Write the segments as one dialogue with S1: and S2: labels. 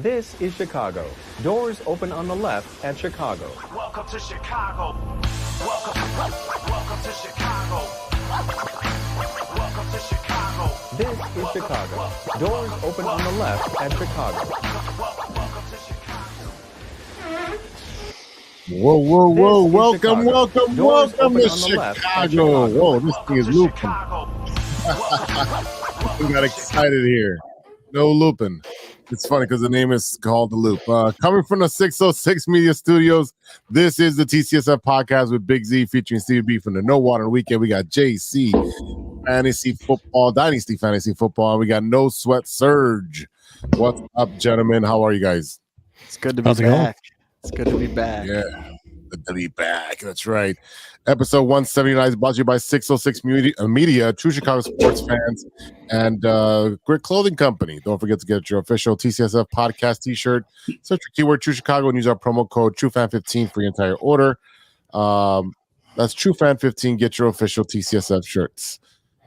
S1: This is Chicago. Doors open on the left at Chicago.
S2: Welcome to Chicago. Welcome to Chicago. Welcome to Chicago.
S1: This is Chicago. Doors open on the left at Chicago.
S2: Welcome to Chicago.
S3: Whoa. Welcome
S1: Doors
S3: to
S1: open on the left at
S3: Chicago.
S1: Chicago.
S3: Whoa, this thing is looping. We got excited here. No looping. It's funny because the name is called The Loop. Coming from the 606 Media Studios, this is the TCSF podcast with Big Z featuring Stevie B from the No Water Weekend. We got JC Fantasy Football, Dynasty Fantasy Football. And we got No Sweat Serg. What's up, gentlemen? How are you guys?
S4: It's good to be back. It's good to be back.
S3: Yeah, good to be back. That's right. Episode 179 is brought to you by 606 Media, true Chicago sports fans, and Grit Clothing Company. Don't forget to get your official TCSF podcast t-shirt. Search for keyword True Chicago and use our promo code TrueFan15 for your entire order. That's TrueFan15. Get your official TCSF shirts.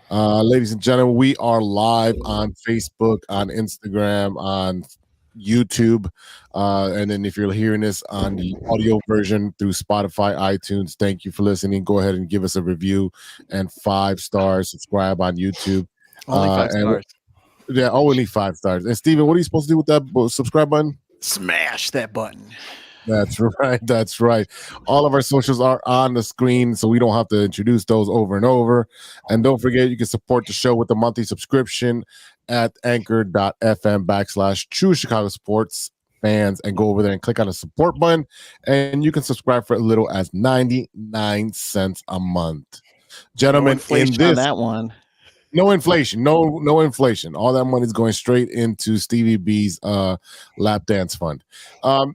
S3: Ladies and gentlemen, we are live on Facebook, on Instagram, on YouTube, and then if you're hearing this on the audio version through Spotify, iTunes, thank you for listening. Go ahead and give us a review and 5 stars. Subscribe on YouTube.
S4: Only 5 stars.
S3: Yeah, only 5 stars. And Steven, what are you supposed to do with that subscribe button?
S4: Smash that button.
S3: That's right. That's right. All of our socials are on the screen, so we don't have to introduce those over and over. And don't forget, you can support the show with a monthly subscription at anchor.fm/True Chicago Sports Fans, and go over there and click on the support button, and you can subscribe for as little as 99 cents a month. Gentlemen, in this
S4: on that one.
S3: No inflation. No inflation. All that money is going straight into Stevie B's lap dance fund.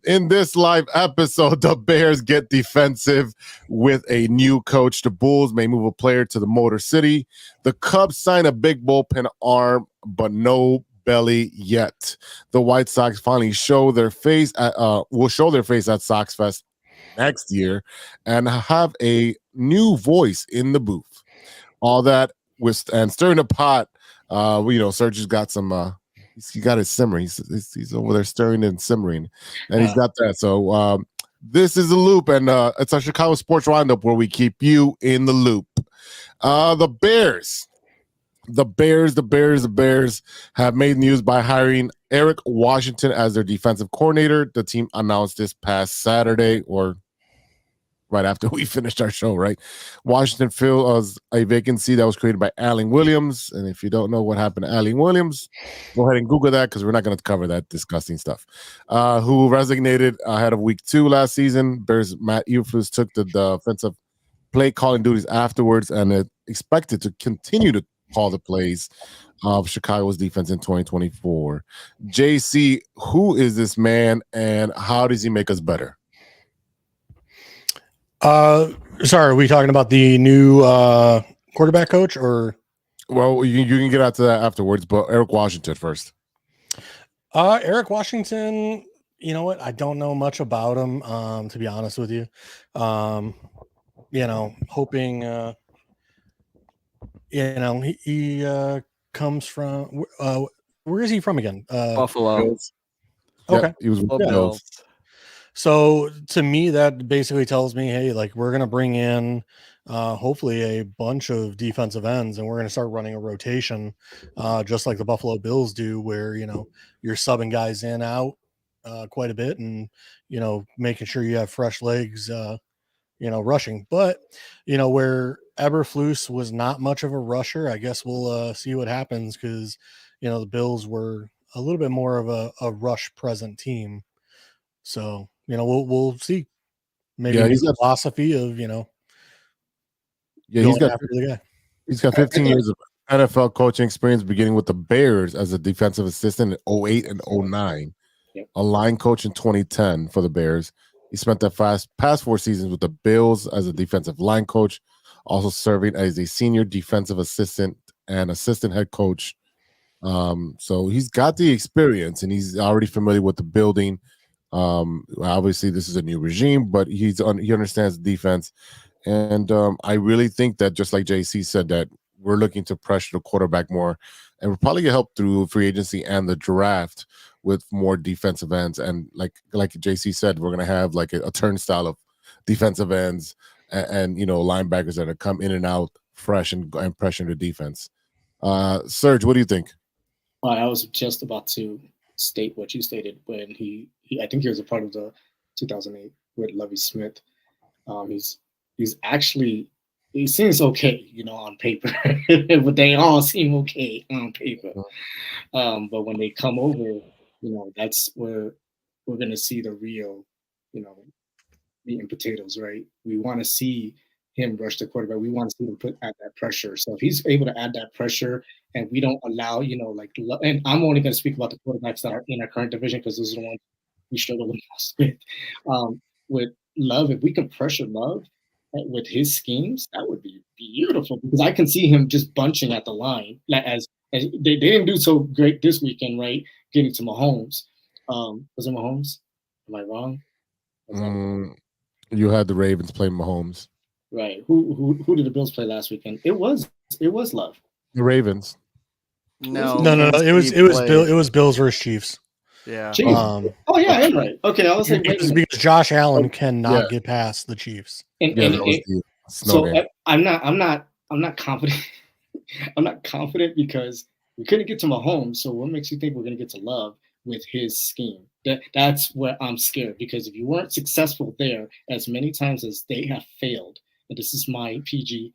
S3: In this live episode, the Bears get defensive with a new coach. The Bulls may move a player to the Motor City. The Cubs sign a big bullpen arm, but no belly yet. The White Sox finally show their face will show their face at Sox-Fest next year and have a new voice in the booth. All that and stirring the pot, Serge has got some. He got his simmering. He's over there stirring and simmering, and he's got that. So this is The Loop, and it's our Chicago Sports Roundup where we keep you in the loop. The Bears have made news by hiring Eric Washington as their defensive coordinator. The team announced this past Saturday, or right after we finished our show, right? Washington fills a vacancy that was created by Allen Williams. And if you don't know what happened to Allen Williams, go ahead and Google that because we're not going to cover that disgusting stuff. Who resignated ahead of week 2 last season. Bears Matt Eberflus took the defensive play calling duties afterwards and is expected to continue to call the plays of Chicago's defense in 2024. JC, who is this man and how does he make us better?
S5: Sorry, are we talking about the new quarterback coach or?
S3: Well, you can get out to that afterwards, but Eric Washington first.
S5: Eric Washington, you know what? I don't know much about him, to be honest with you. Hoping, he comes from, where is he from again?
S4: Buffalo.
S3: Bills.
S5: Okay.
S3: Yeah, he was with the
S4: Buffalo.
S3: Bills.
S5: So to me, that basically tells me, hey, like we're going to bring in hopefully a bunch of defensive ends and we're going to start running a rotation just like the Buffalo Bills do where, you're subbing guys in out quite a bit and, making sure you have fresh legs, rushing. But, where Eberflus was not much of a rusher, I guess we'll see what happens because, the Bills were a little bit more of a rush present team. So, we'll see. Maybe his philosophy of,
S3: he's got
S5: after the guy.
S3: He's got 15 years of NFL coaching experience, beginning with the Bears as a defensive assistant in 08 and 09, a line coach in 2010 for the Bears. He spent the past 4 seasons with the Bills as a defensive line coach, also serving as a senior defensive assistant and assistant head coach. So he's got the experience and he's already familiar with the building. Obviously this is a new regime, but he understands the defense. And I really think that just like JC said, that we're looking to pressure the quarterback more and we'll probably get help through free agency and the draft with more defensive ends. And like JC said, we're gonna have like a turnstile of defensive ends and linebackers that are come in and out fresh and pressure the defense. Serge, what do you think?
S6: I was just about to state what you stated when he I think he was a part of the 2008 with Lovie Smith. He's actually, he seems okay, on paper, but they all seem okay on paper. But when they come over, that's where we're gonna see the real, meat and potatoes, right? We want to see him rush the quarterback. We want to see him add that pressure. So if he's able to add that pressure, and we don't allow, and I'm only going to speak about the quarterbacks that are in our current division because those are the ones we struggle the most with. With Love, if we can pressure Love with his schemes, that would be beautiful because I can see him just bunching at the line, like as they didn't do so great this weekend, right? Getting to Mahomes. Was it Mahomes? Am I wrong?
S3: You had the Ravens play Mahomes.
S6: Right. Who did the Bills play last weekend? It was Love.
S3: The Ravens.
S4: No.
S5: It was Bills versus Chiefs.
S4: Yeah.
S6: Chiefs. I am right. Okay, I was like,
S5: because Josh Allen cannot get past the Chiefs.
S6: So I'm not confident. I'm not confident because we couldn't get to Mahomes. So what makes you think we're going to get to Love with his scheme? That's where I'm scared because if you weren't successful there as many times as they have failed, and this is my PG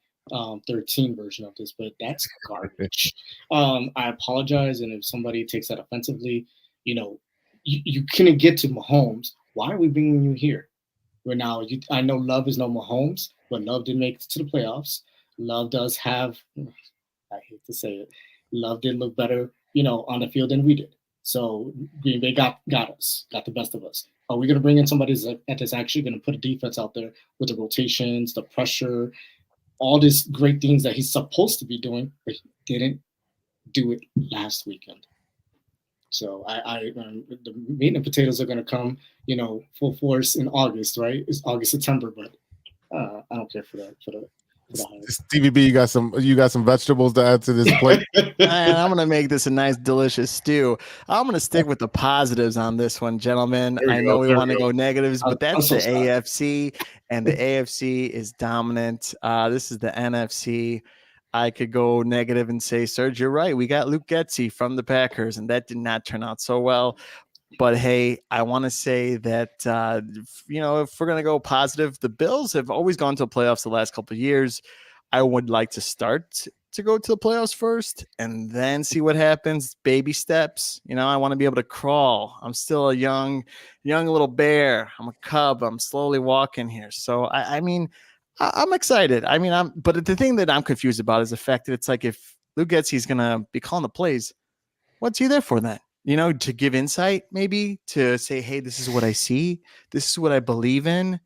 S6: 13 version of this, but that's garbage. I apologize, and if somebody takes that offensively, you couldn't get to Mahomes. Why are we bringing you here? Where now I know Love is no Mahomes, but Love did make it to the playoffs. Love does have, I hate to say it, Love did look better, on the field than we did. So Green Bay got us, got the best of us. Are we going to bring in somebody that's actually going to put a defense out there with the rotations, the pressure, all these great things that he's supposed to be doing, but he didn't do it last weekend? So the meat and potatoes are going to come, full force in August, right? It's August, September, but I don't care for that.
S3: Stevie B, you got some vegetables to add to this plate.
S4: And I'm gonna make this a nice, delicious stew. I'm gonna stick with the positives on this one, gentlemen. I know we want to go negatives, but that's the AFC, and the AFC is dominant. This is the NFC. I could go negative and say, Serge, you're right. We got Luke Getsy from the Packers, and that did not turn out so well. But hey, I want to say that, if we're going to go positive, the Bills have always gone to the playoffs the last couple of years. I would like to start to go to the playoffs first and then see what happens. Baby steps. I want to be able to crawl. I'm still a young little bear. I'm a cub. I'm slowly walking here. So, I'm excited. But the thing that I'm confused about is the fact that it's like if Luke Getsy's going to be calling the plays, what's he there for then? To give insight, maybe to say, hey, this is what I see. This is what I believe in.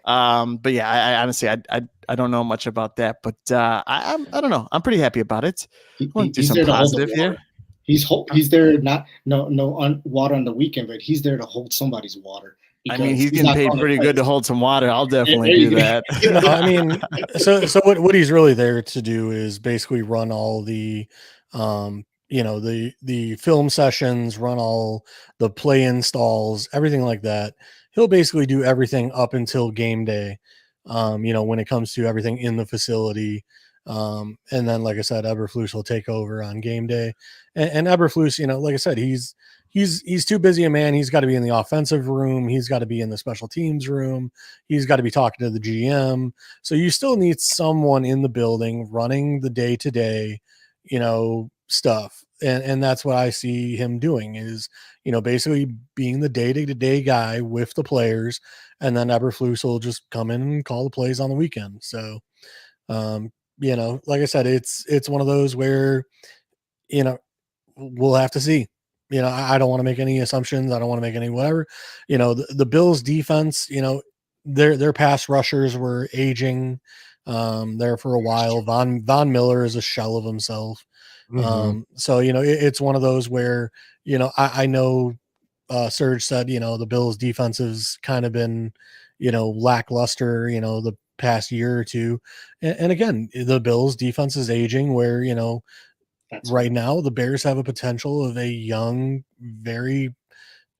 S4: But yeah, I honestly, I don't know much about that, but I don't know. I'm pretty happy about it. I want to do some positive here.
S6: He's there, no water on the weekend, but he's there to hold somebody's water.
S4: He's getting paid pretty good to hold some water. I'll definitely do that.
S5: So what he's really there to do is basically run all the, the film sessions, run all the play installs, everything like that. He'll basically do everything up until game day. When it comes to everything in the facility. And then, like I said, Eberflus will take over on game day. And Eberflus, like I said, he's too busy a man. He's got to be in the offensive room. He's got to be in the special teams room. He's got to be talking to the GM. So you still need someone in the building running the day-to-day, stuff. And that's what I see him doing is, basically being the day-to-day guy with the players. And then Eberflus will just come in and call the plays on the weekend. So, like I said, it's one of those where, we'll have to see. I don't want to make any assumptions. I don't want to make any whatever. The Bills defense, their pass rushers were aging there for a while. Von Miller is a shell of himself. So, it's one of those where, I know Serge said, the Bills defense has kind of been, lackluster, the past year or two. And again, the Bills defense is aging where, right now the Bears have a potential of a young, very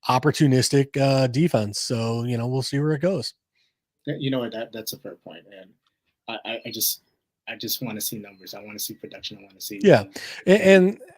S5: opportunistic defense. So, we'll see where it goes.
S6: You know what? That's a fair point, and I just want to see numbers. I want to see production. I want to see.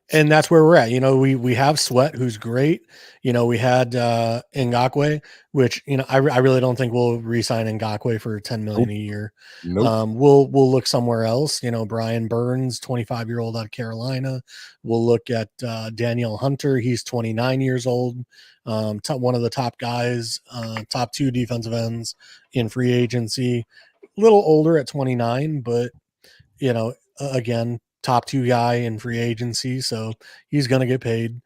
S5: And that's where we're at. We have Sweat, who's great. We had Ngakwe, which I really don't think we'll re-sign Ngakwe for $10 million a year.
S3: Nope.
S5: We'll look somewhere else. Brian Burns, 25-year-old out of Carolina. We'll look at Daniel Hunter. He's 29 years old. One of the top guys, top 2 defensive ends in free agency. A little older at 29, but again, top 2 guy in free agency, so he's going to get paid.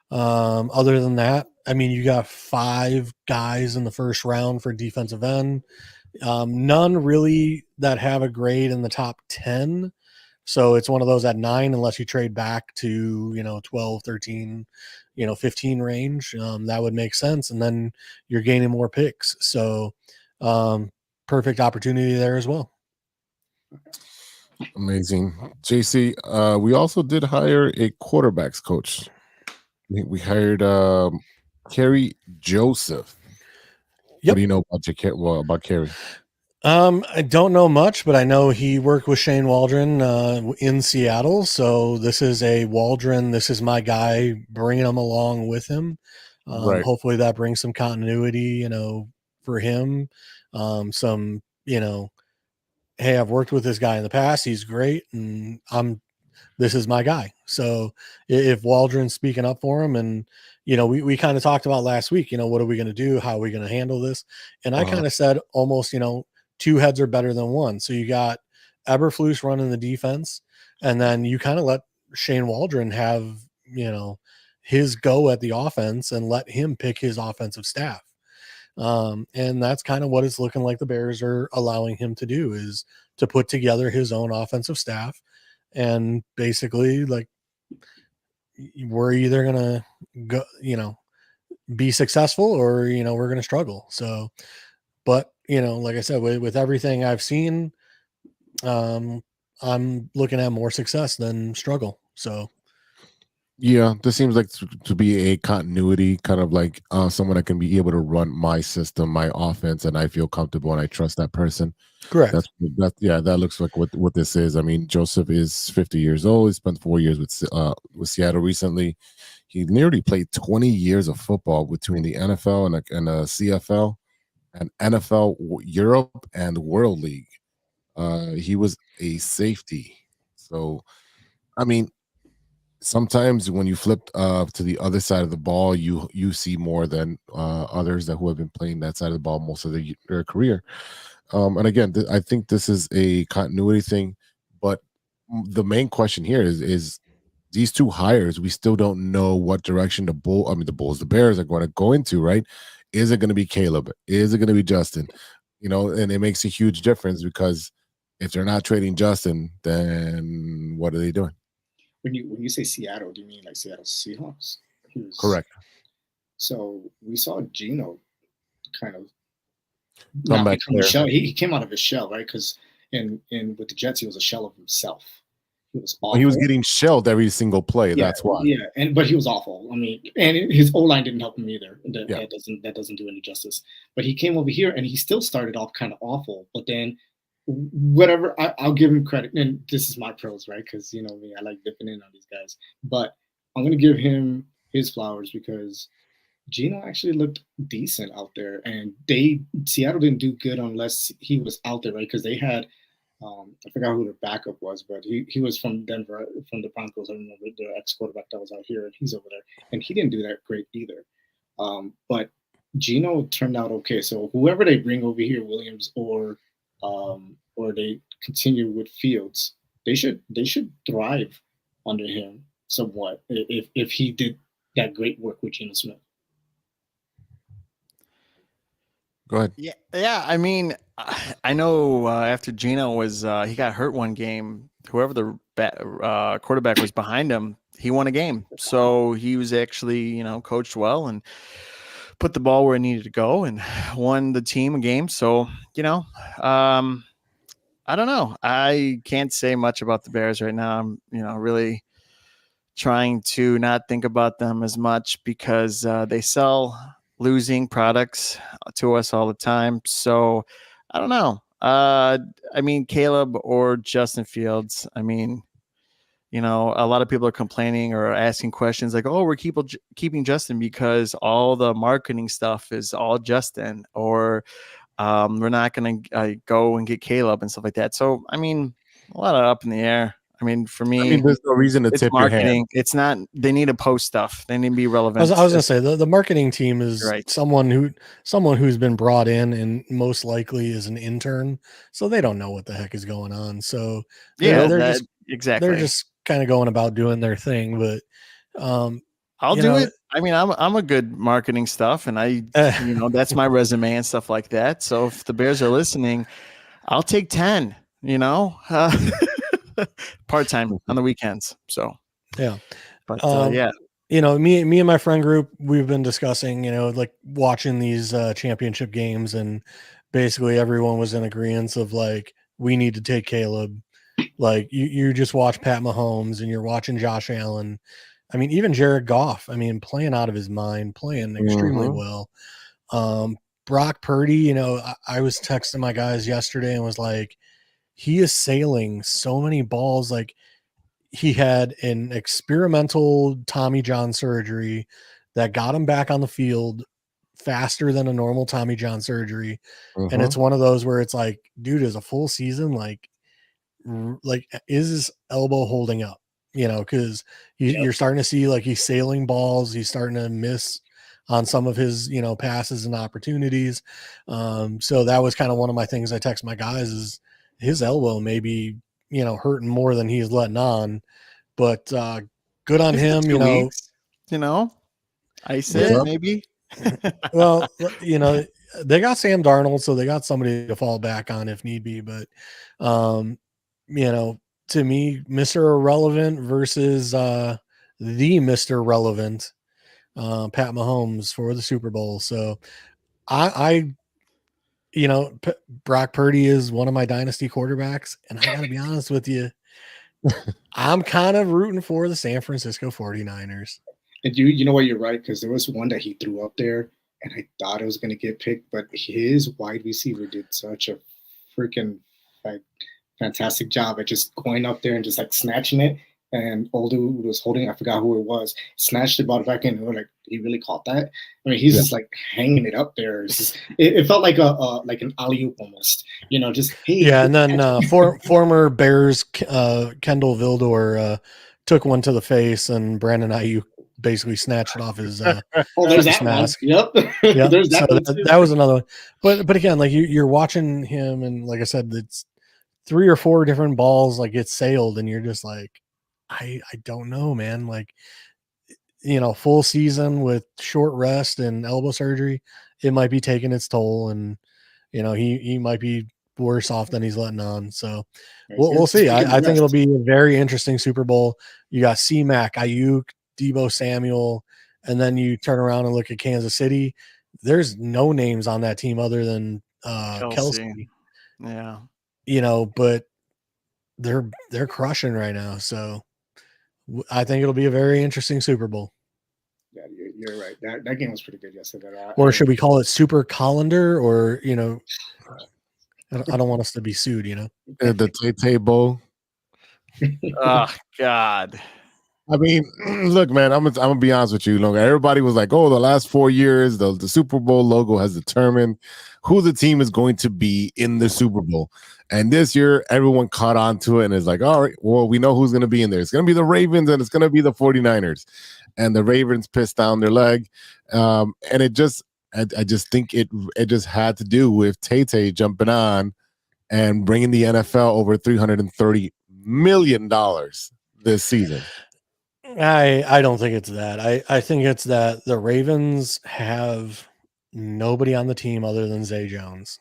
S5: Other than that, you got 5 guys in the first round for defensive end. None really that have a grade in the top 10. So it's one of those at 9, unless you trade back to, 12, 13, 15 range. That would make sense. And then you're gaining more picks. So perfect opportunity there as well.
S3: Amazing. JC, we also did hire a quarterbacks coach. We hired Kerry Joseph.
S5: Yep.
S3: What do you know about Kerry?
S5: I don't know much, but I know he worked with Shane Waldron in Seattle. So this is a Waldron. This is my guy, bringing him along with him.
S3: Right.
S5: Hopefully that brings some continuity, for him. Hey, I've worked with this guy in the past. He's great. And this is my guy. So if Waldron's speaking up for him, and, we kind of talked about last week, what are we going to do? How are we going to handle this? And I kind of said almost, 2 heads are better than 1. So you got Eberflus running the defense, and then you kind of let Shane Waldron have, his go at the offense and let him pick his offensive staff. And that's kind of what it's looking like the Bears are allowing him to do, is to put together his own offensive staff. And basically, like, we're either going to go, be successful, or, we're going to struggle. So, but, like I said, with everything I've seen, I'm looking at more success than struggle. So,
S3: yeah, this seems like to be a continuity, kind of like someone that can be able to run my system, my offense, and I feel comfortable and I trust that person.
S5: Correct.
S3: That looks like what this is. Joseph is 50 years old. He spent 4 years with Seattle recently. He nearly played 20 years of football between the NFL and the CFL and NFL Europe and World League. He was a safety. So, sometimes when you flip to the other side of the ball, you see more than others who have been playing that side of the ball most of their career. And again, I think this is a continuity thing. But the main question here is these 2 hires. We still don't know what direction the Bears are going to go into. Right? Is it going to be Caleb? Is it going to be Justin? And it makes a huge difference, because if they're not trading Justin, then what are they doing?
S6: When you say Seattle, do you mean like Seattle Seahawks?
S3: Correct.
S6: So we saw Geno kind of
S3: come back there.
S6: Shell. He came out of his shell, right? Because in with the Jets, he was a shell of himself. He was awful.
S3: He was getting shelled every single play.
S6: Yeah,
S3: that's why.
S6: Yeah, but he was awful. And his O-line didn't help him either. That doesn't do any justice. But he came over here and he still started off kind of awful. But then, whatever, I'll give him credit. And this is my pros, right? Because me, I like dipping in on these guys. But I'm going to give him his flowers, because Geno actually looked decent out there, and Seattle didn't do good unless he was out there, right? Because they had. I forgot who their backup was, but he was from Denver, from the Broncos. I remember their ex-quarterback that was out here, and he's over there. And he didn't do that great either. But Geno turned out okay. So whoever they bring over here, Williams or they continue with Fields, they should thrive under him somewhat if he did that great work with Geno Smith.
S3: Go ahead.
S4: Yeah. I know after Geno was he got hurt one game, whoever the quarterback was behind him, he won a game. So he was actually, coached well and put the ball where it needed to go and won the team a game. So, I don't know. I can't say much about the Bears right now. I'm, really trying to not think about them as much because they sell losing products to us all the time. So I don't know. I mean, Caleb or Justin Fields. I mean, a lot of people are complaining or asking questions like, oh, we're keeping Justin because all the marketing stuff is all Justin, or we're not going to go and get Caleb and stuff like that. So, I mean, a lot of up in the air. I mean, for me,
S3: there's no reason to
S4: it's
S3: tip
S4: marketing.
S3: your hand.
S4: It's not. They need to post stuff. They need to be relevant.
S5: I was going to say the marketing team is
S4: Right.
S5: someone who's been brought in and most likely is an intern, so they don't know what the heck is going on. So they're just kind of going about doing their thing. But
S4: I'll do it. I mean, I'm a good marketing stuff, and that's my resume and stuff like that. So if the Bears are listening, I'll take 10. Part-time on the weekends. So
S5: yeah,
S4: but
S5: me and my friend group, we've been discussing, like watching these championship games, and basically everyone was in agreement of like, we need to take Caleb. Like you just watch Pat Mahomes and you're watching Josh Allen. I mean, even Jared Goff, playing out of his mind, playing extremely well. Brock Purdy, I was texting my guys yesterday and was like, he is sailing so many balls. Like, he had an experimental Tommy John surgery that got him back on the field faster than a normal Tommy John surgery. And it's one of those where it's like, dude, is a full season, like is his elbow holding up? Because you're starting to see like he's sailing balls. He's starting to miss on some of his, passes and opportunities. So that was kind of one of my things I text my guys is his elbow may be, hurting more than he's letting on, but good on him,
S4: ice it maybe.
S5: Well, they got Sam Darnold, so they got somebody to fall back on if need be. But, to me, Mr. Irrelevant versus the Mr. Relevant, Pat Mahomes for the Super Bowl. So Brock Purdy is one of my dynasty quarterbacks, and I got to be honest with you, I'm kind of rooting for the San Francisco 49ers.
S6: And you know what, you're right, because there was one that he threw up there, and I thought it was going to get picked, but his wide receiver did such a freaking fantastic job at just going up there and just like snatching it. And old dude was holding, I forgot who it was, snatched it, brought it back in. And we're like, he really caught that? I mean, he's just like hanging it up there. It felt like like an alley-oop almost, just hey.
S5: Yeah, and then former Bears Kendall Vildor took one to the face, and Brandon Ayuk basically snatched it off his
S6: there's that mask. Yep.
S5: Yep.
S6: There's
S5: that was another one. But again, like you're watching him, and like I said, it's 3 or 4 different balls like get sailed, and you're just like, I don't know, man. Like, full season with short rest and elbow surgery, it might be taking its toll, and he might be worse off than he's letting on. So we'll see. I think it'll be a very interesting Super Bowl. You got C-Mac, Ayuk, Deebo Samuel, and then you turn around and look at Kansas City. There's no names on that team other than Kelsey.
S4: Yeah.
S5: But they're crushing right now. So I think it'll be a very interesting Super Bowl.
S6: Yeah, you're right. That game was pretty good yesterday.
S5: Or should we call it Super Colander? Or I don't want us to be sued.
S3: The Tay Bowl.
S4: Oh God.
S3: I mean, look, man, I'm gonna be honest with you. Look, everybody was like, "Oh, the last 4 years, the Super Bowl logo has determined who the team is going to be in the Super Bowl." And this year, everyone caught on to it and is like, "All right, well, we know who's going to be in there. It's going to be the Ravens and it's going to be the 49ers." And the Ravens pissed down their leg, and I just think it just had to do with Tay jumping on and bringing the NFL over $330 million this season.
S5: I don't think it's that. I think it's that the Ravens have nobody on the team other than Zay Jones.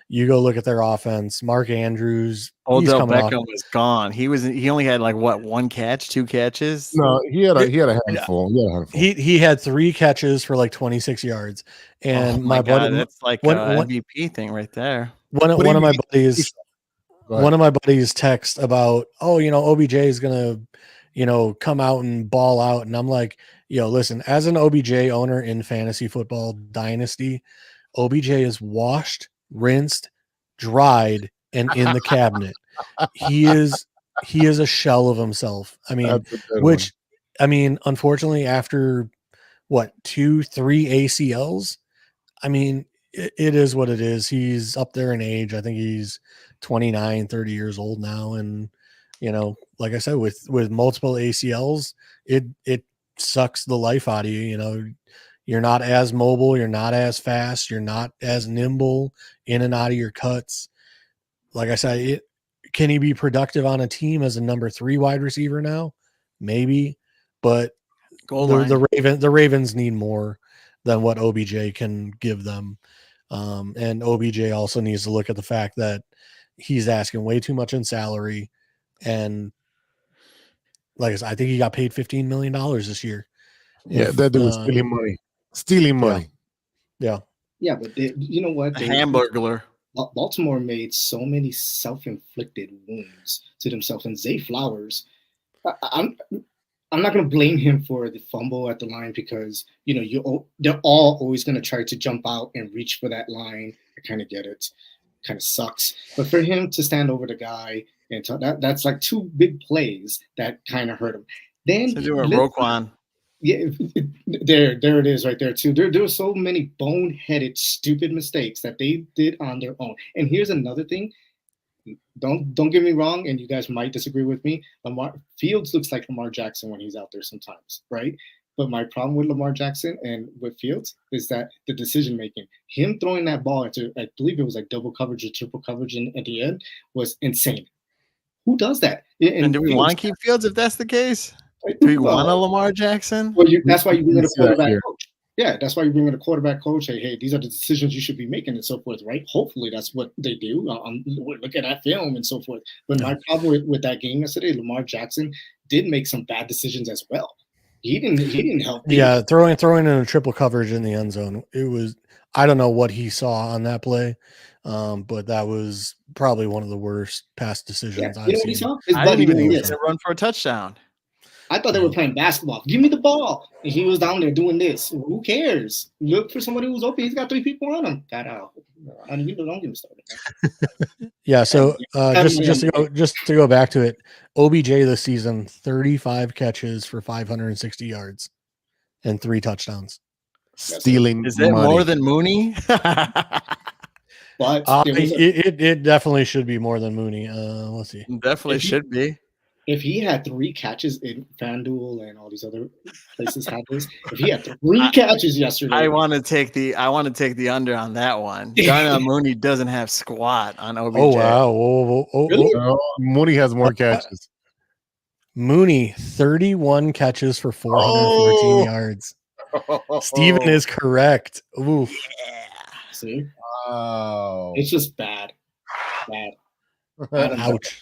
S5: You go look at their offense. Mark Andrews,
S4: Odell Beckham was gone. He only had like what, 1 catch, 2 catches?
S3: No, he had a handful.
S5: He had 3 catches for like 26 yards. And my buddy,
S4: that's like an MVP thing right there.
S5: One of my buddies text about, OBJ is gonna come out and ball out. And I'm like, listen, as an OBJ owner in fantasy football dynasty, OBJ is washed, rinsed, dried, and in the cabinet. He is a shell of himself. I mean, unfortunately, after 2-3 ACLs, I mean, it is what it is. He's up there in age. I think he's 29, 30 years old now. And, like I said, with multiple ACLs, it sucks the life out of you. You're not as mobile. You're not as fast. You're not as nimble in and out of your cuts. Like I said, can he be productive on a team as a number 3 wide receiver now? Maybe, but the Ravens need more than what OBJ can give them. And OBJ also needs to look at the fact that he's asking way too much in salary. And like I said, I think he got paid $15 million this year.
S3: Yeah, that dude was stealing money.
S5: Yeah.
S6: Yeah, but you know what?
S4: Hamburglar.
S6: Baltimore made so many self-inflicted wounds to themselves. And Zay Flowers, I'm not going to blame him for the fumble at the line because, they're all always going to try to jump out and reach for that line. I kind of get it. Kind of sucks. But for him to stand over the guy and that's like 2 big plays that kind of hurt him. Then
S4: Roquan.
S6: Yeah, there it is right there too. There were so many boneheaded, stupid mistakes that they did on their own. And here's another thing. Don't get me wrong, and you guys might disagree with me. Fields looks like Lamar Jackson when he's out there sometimes, right? But my problem with Lamar Jackson and with Fields is that the decision making, him throwing that ball into, I believe it was like double coverage or triple coverage at the end, was insane. Who does that?
S4: And do we want to keep Fields if that's the case? Do we want a Lamar Jackson?
S6: Well, that's why you bring in a quarterback coach. Yeah, that's why you bring in a quarterback coach. Hey, these are the decisions you should be making and so forth, right? Hopefully that's what they do. Look at that film and so forth. But my problem with that game yesterday, Lamar Jackson did make some bad decisions as well. He didn't help.
S5: Yeah, throwing in a triple coverage in the end zone. It was, I don't know what he saw on that play, but that was probably one of the worst pass decisions I've seen.
S6: What he saw?
S4: I didn't even think it's a run for a touchdown.
S6: I thought they were playing basketball. Give me the ball. And he was down there doing this. Who cares? Look for somebody who's open. He's got 3 people on him. Got out. Don't get him started.
S5: Yeah. So just to go back to it, OBJ this season, 35 catches for 560 yards and 3 touchdowns.
S3: Stealing.
S4: Is that more than Mooney?
S6: But
S5: it definitely should be more than Mooney. Let's see.
S4: Definitely should be.
S6: If he had 3 catches in FanDuel and all these other places had this, if he had 3 catches yesterday,
S4: I want to take the under on that one. Darnell Mooney doesn't have squat on OBJ.
S5: Oh wow! Whoa.
S6: Really?
S3: Mooney has more catches.
S5: Mooney 31 catches for 414 yards. Steven is correct. Ooh.
S6: Yeah. See?
S3: Wow.
S6: It's just bad.
S5: Ouch.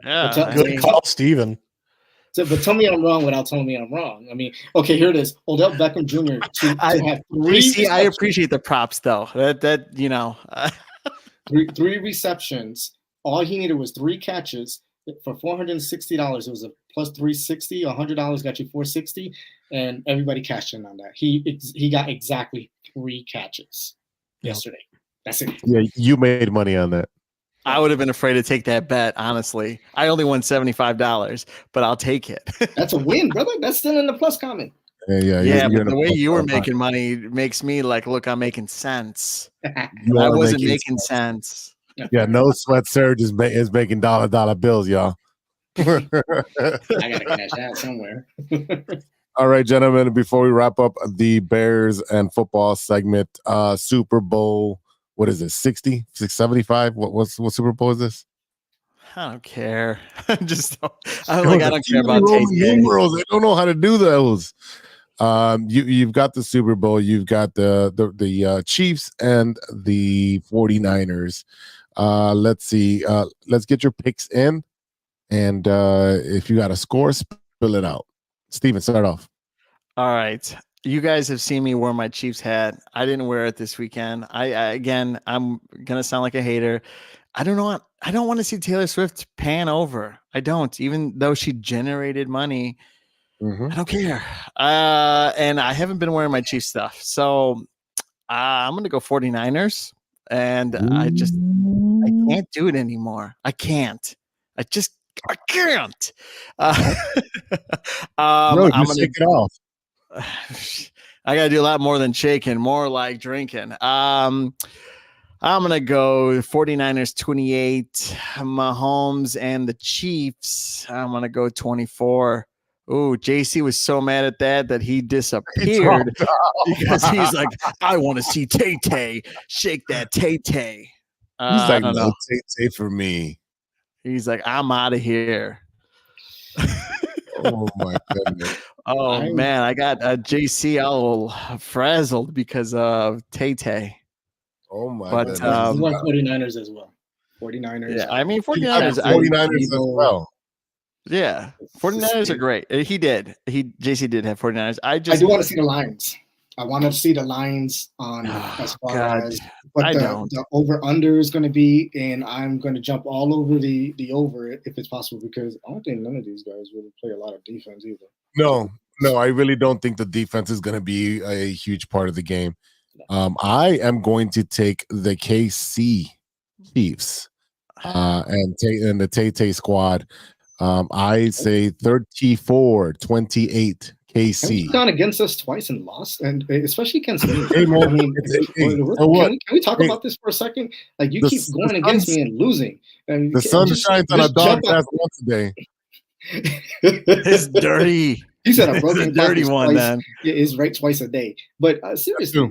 S4: Yeah,
S5: Good call, Steven.
S6: But tell me I'm wrong without telling me I'm wrong. I mean, okay, here it is. Odell Beckham Jr. to have 3
S4: I appreciate the props though. That
S6: 3 receptions. All he needed was 3 catches for $460. It was a plus 360. $100 got you 460, and everybody cashed in on that. He got exactly 3 catches yesterday. That's it.
S3: Yeah, you made money on that.
S4: I would have been afraid to take that bet, honestly. I only won $75, but I'll take it.
S6: That's a win, brother. That's still in the plus comment.
S4: Yeah, but the way you were making money makes me look, I'm making sense. I wasn't making sense.
S3: Yeah, no Sweat Serg is making dollar bills, y'all.
S6: I gotta cash out somewhere.
S3: All right, gentlemen, before we wrap up the Bears and football segment, Super Bowl, what is this, 60, 675? What Super Bowl is this?
S4: I don't care. I don't care about
S3: numerals. I don't know how to do those. You've got the Super Bowl, you've got the Chiefs and the 49ers. Let's see. Let's get your picks in, and if you got a score, spill it out. Steven, start off.
S4: All right. You guys have seen me wear my Chiefs hat. I didn't wear it this weekend. I'm gonna sound like a hater. I don't know. I don't want to see Taylor Swift pan over. I don't, even though she generated money.
S3: Mhm.
S4: I don't care. And I haven't been wearing my Chiefs stuff. So I'm going to go 49ers. And I can't do it anymore. I can't. I can't.
S3: No,
S4: I'm
S3: just
S4: gonna,
S3: shake it off.
S4: I gotta do a lot more than shaking, more like drinking. I'm gonna go 49ers 28, Mahomes and the Chiefs. I'm gonna go 24. Ooh, JC was so mad at that he disappeared because he's like, I want to see Tay-Tay shake that Tay-Tay.
S3: He's like,
S4: I don't
S3: no,
S4: know.
S3: Tay for me.
S4: He's like, I'm out of here.
S3: Oh my goodness.
S4: Oh man, I got JC all frazzled because of Tay-Tay.
S3: Oh my
S4: But,
S3: goodness.
S6: I want 49ers as well. 49ers.
S4: Yeah, I mean
S3: 49ers
S4: 49ers.
S3: as well.
S4: Yeah, 49ers are great. JC did have 49ers. I
S6: do want to see the lines. I want to see the lines on as far as what the over-under is going to be, and I'm going to jump all over the over if it's possible, because I don't think none of these guys really play a lot of defense either.
S3: No, I really don't think the defense is going to be a huge part of the game. I am going to take the KC Chiefs and the Tay-Tay squad. I say 34-28 KC.
S6: He's gone against us twice and lost, and especially against me.
S3: Hey, man,
S6: I mean, can we talk about this for a second? Like, you keep going against me and losing. And
S3: the sun shines on a dog ass once a day.
S4: It's dirty.
S6: He said a broken
S4: dirty one, man.
S6: Is right twice a day. But seriously,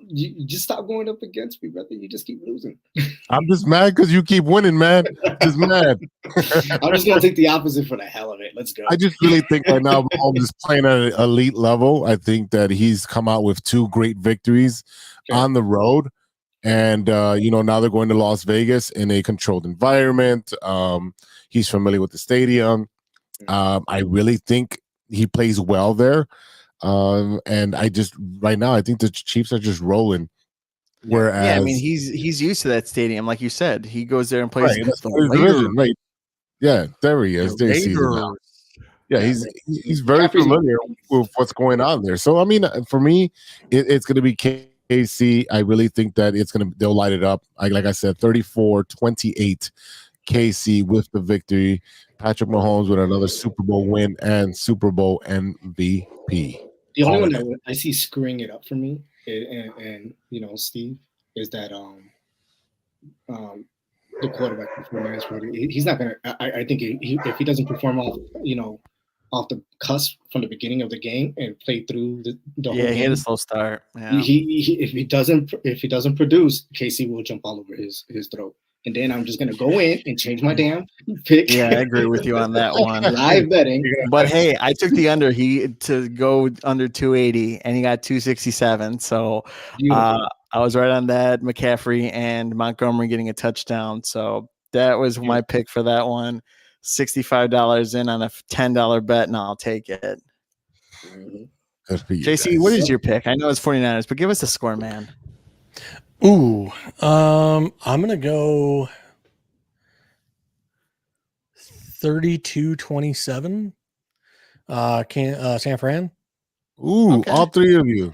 S6: you just stop going up against me, brother. You just keep losing.
S3: I'm just mad because you keep winning, man. Just mad.
S6: I'm just gonna take the opposite for the hell of it. Let's go.
S3: I just really think right now Mahomes is playing at an elite level. I think that he's come out with 2 great victories on the road, and now they're going to Las Vegas in a controlled environment. He's familiar with the stadium. I really think he plays well there. And I think the Chiefs are just rolling. Whereas,
S4: I mean, he's used to that stadium, like you said. He goes there and plays
S3: the division, right? Yeah, there he is. Yeah, he's very familiar with what's going on there. So I mean, for me, it's going to be KC. I really think that they'll light it up. Like I said, 34-28 KC with the victory. Patrick Mahomes with another Super Bowl win and Super Bowl MVP.
S6: The only one that I see screwing it up for me, and Steve, is that the quarterback performance. He's not gonna. I think if he doesn't perform off the cusp from the beginning of the game and play through the whole game,
S4: he had a slow start. Yeah.
S6: If he doesn't produce, KC will jump all over his throat. And then I'm just going to go in and change my damn pick.
S4: Yeah, I agree with you on that one.
S6: Live betting.
S4: But hey, I took the under to go under 280, and he got 267. So I was right on that. McCaffrey and Montgomery getting a touchdown. So that was my pick for that one. $65 in on a $10 bet, and I'll take it. JC, what is your pick? I know it's 49ers, but give us a score, man.
S5: Ooh, I'm gonna go 32-27. San Fran.
S3: Ooh, okay. All 3 of you.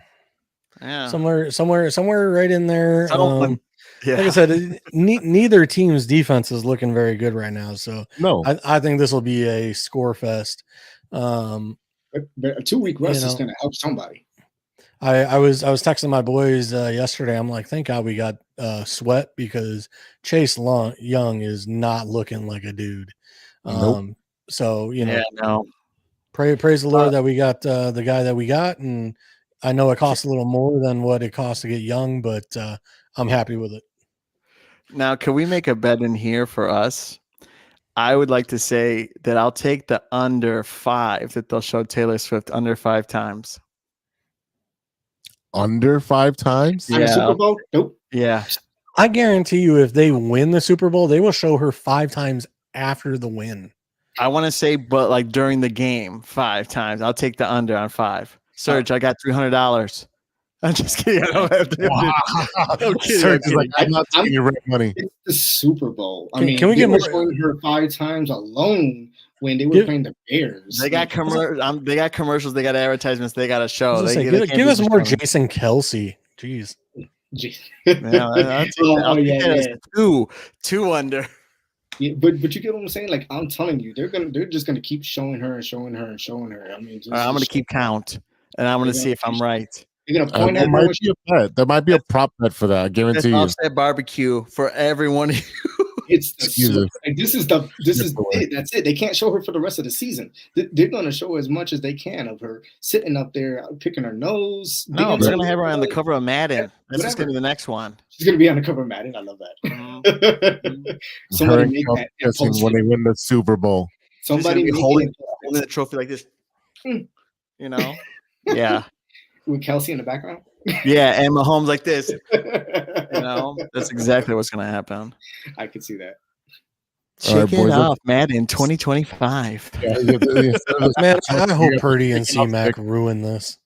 S5: Yeah, somewhere right in there. Like I said, neither team's defense is looking very good right now. So
S3: no,
S5: I think this will be a score fest.
S6: But a 2-week rest is going to help somebody.
S5: I was texting my boys yesterday. I'm like, thank God we got Sweat, because Chase Young is not looking like a dude.
S3: Nope.
S5: So praise the Lord that we got the guy that we got, and I know it costs a little more than what it costs to get Young, but I'm happy with it.
S4: Now, can we make a bet in here for us? I would like to say that I'll take the under 5, that they'll show Taylor Swift under 5 times.
S3: Under 5 times?
S6: Yeah. Super Bowl? Nope.
S4: Yeah.
S5: I guarantee you, if they win the Super Bowl, they will show her 5 times after the win.
S4: I want to say, but like during the game, 5 times. I'll take the under on 5. Serge, I got $300. I'm just kidding. I don't have to. I'm kidding.
S3: Serge is like, I'm not taking your rent money.
S6: It's the Super Bowl. I
S5: Can-
S6: mean,
S5: can we
S6: they
S5: get
S6: were
S5: more-
S6: showing her 5 times alone when they were playing the Bears.
S4: They got they got commercials. They got advertisements. They got a
S5: I
S4: show.
S5: was
S4: They,
S5: gonna say,
S4: they can't
S5: give
S4: be
S5: us
S4: just
S5: more
S4: coming.
S5: Jason Kelsey. Jeez.
S6: Jeez.
S4: Yeah, I'll take that. I'll take that as two under.
S6: Yeah, but you get what I'm saying? Like, I'm telling you, they're just gonna keep showing her and showing her and showing her. I mean,
S4: I'm gonna keep count, and I'm gonna see if I'm right.
S6: They're gonna point
S3: There
S6: at her.
S3: might be a bet. There might be a prop bet for that. I guarantee you.
S4: Offset barbecue for everyone.
S6: It's the
S3: Jesus.
S6: like, this is it. That's it. They can't show her for the rest of the season. They're gonna show as much as they can of her sitting up there picking her nose.
S4: No, they're gonna have her on the cover of Madden.
S6: Yeah,
S4: That's just
S6: whatever.
S4: gonna be the next one.
S6: She's gonna be on the cover of Madden. I love that. Somebody
S3: Her
S6: make
S3: and
S6: that
S3: kissing
S6: and post
S3: when
S6: it.
S3: they win the Super Bowl.
S6: Somebody
S4: be
S6: make
S4: holding
S6: it
S4: the trophy like this.
S6: Hmm.
S4: You know? Yeah.
S6: with Kelsey in the background.
S4: Yeah, and Mahomes like this. You know, that's exactly what's gonna happen.
S6: I can see that.
S3: All right,
S4: Check it
S3: boys,
S4: off, Madden 2025.
S5: Man, I hope Purdy and C-Mac ruin this.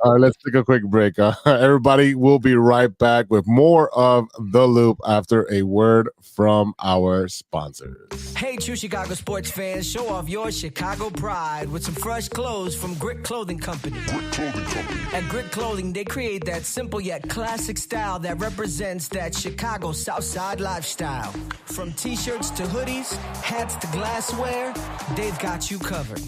S3: All right, let's take a quick break. Everybody, we'll be right back with more of The Loop after a word from our sponsors.
S7: Hey, true Chicago sports fans, show off your Chicago pride with some fresh clothes from Grit Clothing Company. At Grit Clothing, they create that simple yet classic style that represents that Chicago Southside lifestyle. From t-shirts to hoodies, hats to glassware, they've got you covered.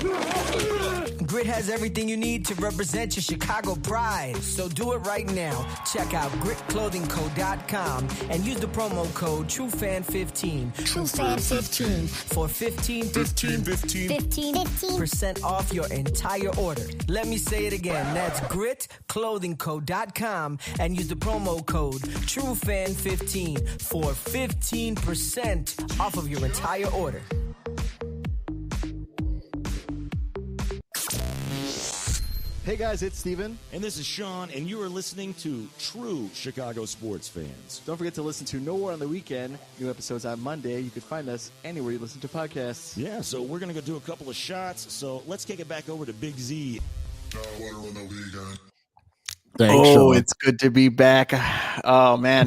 S7: Grit has everything you need to represent your Chicago pride. So do it right now. Check out gritclothingco.com and use the promo code TrueFan15.
S8: TrueFan15
S7: for 15% off your entire order. Let me say it again. That's gritclothingco.com and use the promo code TrueFan15 for 15% off of your entire order.
S4: Hey guys, it's Steven.
S9: And this is Sean, and you are listening to True Chicago Sports Fans.
S4: Don't forget to listen to No War on the Weekend. New episodes on Monday. You can find us anywhere you listen to podcasts.
S9: Yeah, so we're going to go do a couple of shots. So let's kick it back over to Big Z.
S3: Thanks, Sean.
S4: It's good to be back. Oh man.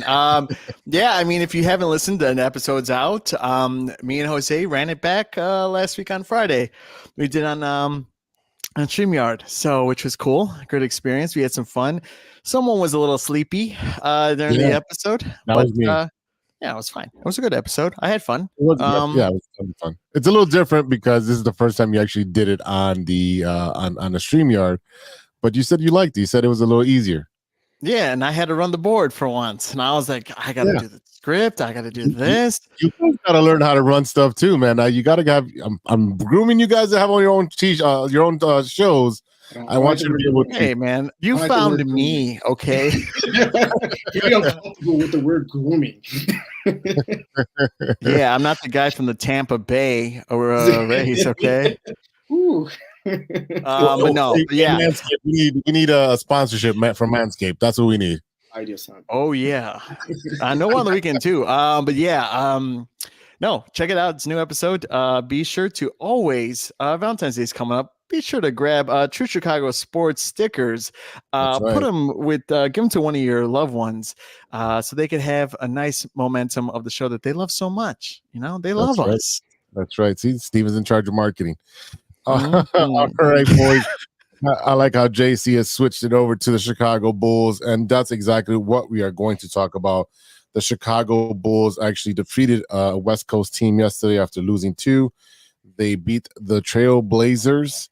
S4: Yeah, I mean, if you haven't listened to an episode's out, me and Jose ran it back last week on Friday. We did on StreamYard, which was cool. Good experience. We had some fun. Someone was a little sleepy during the episode.
S3: That was me.
S4: Yeah, it was fine. It was a good episode. I had fun.
S3: It was, it was fun. It's a little different because this is the first time you actually did it on the on the StreamYard. But you said you liked it. You said it was a little easier.
S4: Yeah, and I had to run the board for once. And I was like, I got to do the script. I got to do this.
S3: You got to learn how to run stuff too, man. You got to have. I'm grooming you guys to have on your own shows. I want you to be able to.
S4: Hey, man, you found me, okay?
S6: Very uncomfortable with the word grooming.
S4: Yeah, I'm not the guy from the Tampa Bay or Rays, okay?
S6: Ooh.
S4: But no, yeah.
S3: We need a sponsorship from Manscaped. That's what we need.
S6: Idea, son.
S4: Oh yeah, I know on the weekend too. But yeah, no, check it out. It's a new episode. Be sure to always Valentine's Day is coming up. Be sure to grab True Chicago Sports stickers.
S3: Right.
S4: Put them with, give them to one of your loved ones, so they can have a nice momentum of the show that they love so much. You know, they love us.
S3: That's right. See, Steven's in charge of marketing.
S4: Mm-hmm.
S3: All right, boys. I like how JC has switched it over to the Chicago Bulls, and that's exactly what we are going to talk about. The Chicago Bulls actually defeated a West Coast team yesterday after losing 2. They beat the Trail Blazers,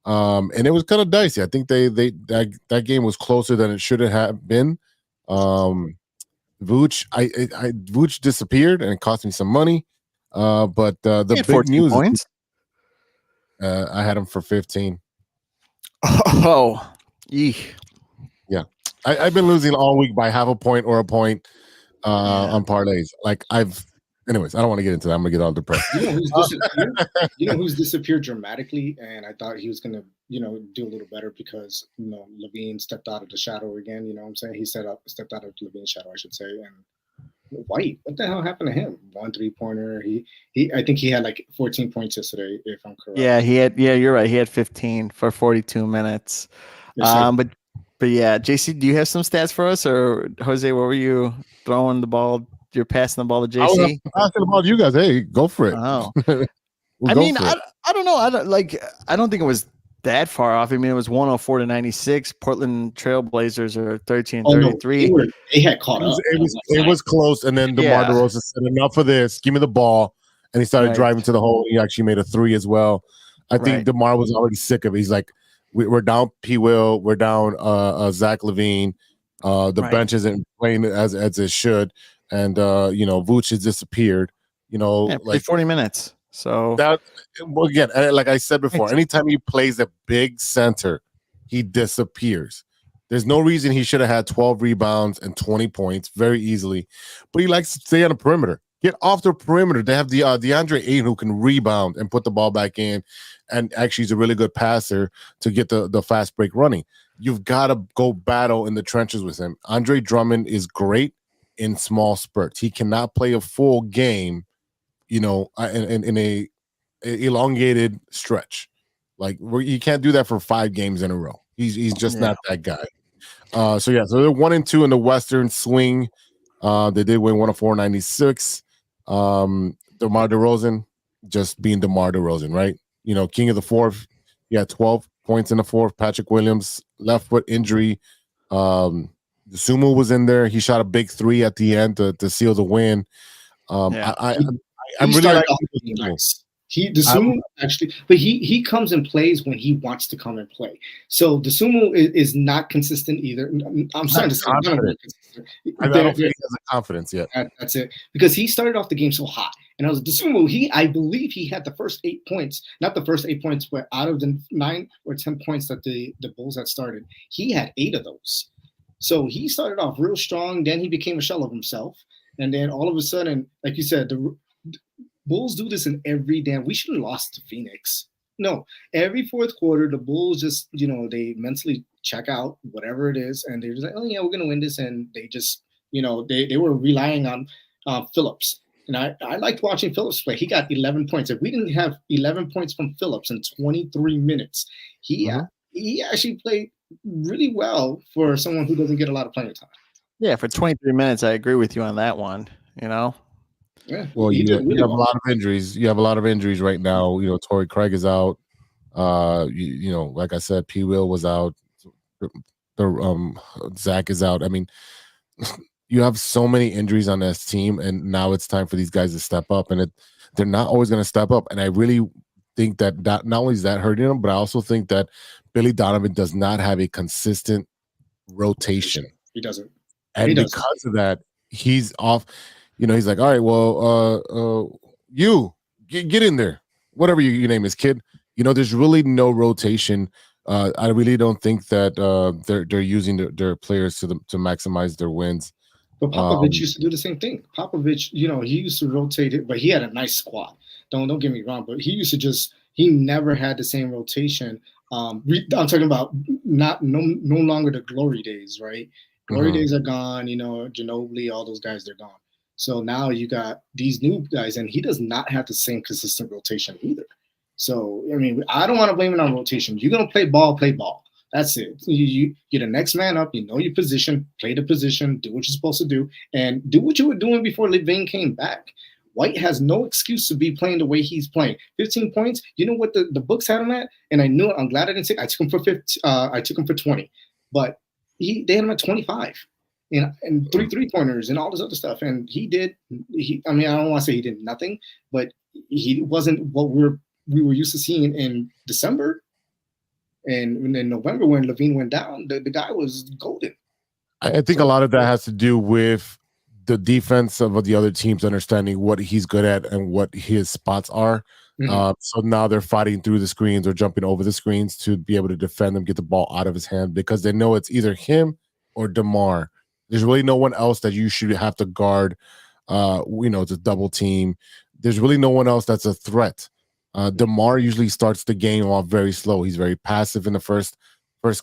S3: and it was kind of dicey. I think that game was closer than it should have been. Vooch disappeared, and it cost me some money. But the big news
S4: points.
S3: I had him for 15.
S4: Oh, eek.
S3: Yeah. I've been losing all week by half a point or a point on parlays. Anyways, I don't want to get into that. I'm going to get all depressed.
S6: You know who's disappeared dramatically? And I thought he was going to, do a little better because, Levine stepped out of the shadow again. You know what I'm saying? He stepped out of Levine's shadow, I should say. And White, what the hell happened to him? 1 3-pointer. I think he had like 14 points yesterday, if I'm correct.
S4: Yeah, you're right. He had 15 for 42 minutes. But yeah, JC, do you have some stats for us, or Jose? What were you throwing the ball? You're passing the ball to
S3: I was
S4: JC.
S3: asking about you guys. Hey, go for it.
S4: Oh,
S3: I
S4: mean, I don't know. I don't think it was that far off. I mean, it was 104-96. Portland Trailblazers are 13-33.
S6: No, they had caught up.
S3: It was close, and then DeMar DeRozan said, "Enough of this. Give me the ball." And he started driving to the hole. He actually made a 3 as well. I think DeMar was already sick of it. He's like, we're down P. Will. We're down Zach LaVine. The bench isn't playing as it should. And, Vooch has disappeared.
S4: Like 40 minutes. So
S3: that, well, again, like I said before, anytime he plays a big center, he disappears. There's no reason he should have had 12 rebounds and 20 points very easily. But he likes to stay on the perimeter. Get off the perimeter. They have the DeAndre Ayton who can rebound and put the ball back in, and actually is a really good passer to get the fast break running. You've got to go battle in the trenches with him. Andre Drummond is great in small spurts. He cannot play a full game, in a elongated stretch. Like you can't do that for 5 games in a row. He's just not that guy. So they're 1-2 in the Western swing. They did win 104-96. DeMar DeRozan just being DeMar DeRozan, right? King of the fourth. He had 12 points in the fourth. Patrick Williams, left foot injury. The Sumo was in there. He shot a big 3 at the end to seal the win. I'm really like
S6: Sumo actually, but he comes and plays when he wants to come and play. So the Sumo is not consistent either. I'm starting to say
S3: I don't think he has the confidence yet.
S6: That's it, because he started off the game so hot, and I was the Sumo. I believe he had the first 8 points, not the first 8 points, but out of the 9 or 10 points that the Bulls had started, he had 8 of those. So he started off real strong. Then he became a shell of himself, and then all of a sudden, like you said, the Bulls do this in every damn. We should have lost to Phoenix. No, every fourth quarter, the Bulls just, they mentally check out whatever it is, and they're just like, oh yeah, we're gonna win this, and they just, they were relying on Phillips, and I liked watching Phillips play. He got 11 points. If we didn't have 11 points from Phillips in 23 minutes, he actually played really well for someone who doesn't get a lot of playing time.
S4: Yeah, for 23 minutes, I agree with you on that one.
S6: Yeah.
S3: Well, you have a lot of injuries. You have a lot of injuries right now. Torrey Craig is out. Like I said, P. Will was out. Zach is out. I mean, you have so many injuries on this team, and now it's time for these guys to step up. And they're not always going to step up. And I really think that not only is that hurting them, but I also think that Billy Donovan does not have a consistent rotation.
S6: He doesn't.
S3: And because of that, he's off. He's like, all right, well, you get in there, whatever your name is, kid. There's really no rotation. I really don't think that they're using their players to maximize their wins.
S6: But Popovich used to do the same thing. Popovich, he used to rotate it, but he had a nice squad. Don't get me wrong, but he used to he never had the same rotation. I'm talking about no longer the glory days, right? Glory days are gone. Ginobili, all those guys, they're gone. So now you got these new guys, and he does not have the same consistent rotation either. So, I mean, I don't want to blame it on rotation. You're going to play ball. That's it. You're the next man up. You know your position. Play the position. Do what you're supposed to do. And do what you were doing before LaVine came back. White has no excuse to be playing the way he's playing. 15 points. You know what the books had him at? And I knew it. I'm glad I didn't say I took him for 50. I took him for 20. But they had him at 25. And 3 3-pointers and all this other stuff. And I don't want to say he did nothing, but he wasn't what we were used to seeing in December. And in November when LaVine went down, the guy was golden.
S3: I think a lot of that has to do with the defense of the other teams understanding what he's good at and what his spots are. So now they're fighting through the screens or jumping over the screens to be able to defend him, get the ball out of his hand, because they know it's either him or DeMar. There's really no one else that you should have to guard. It's a double team. There's really no one else that's a threat. DeMar usually starts the game off very slow. He's very passive in the first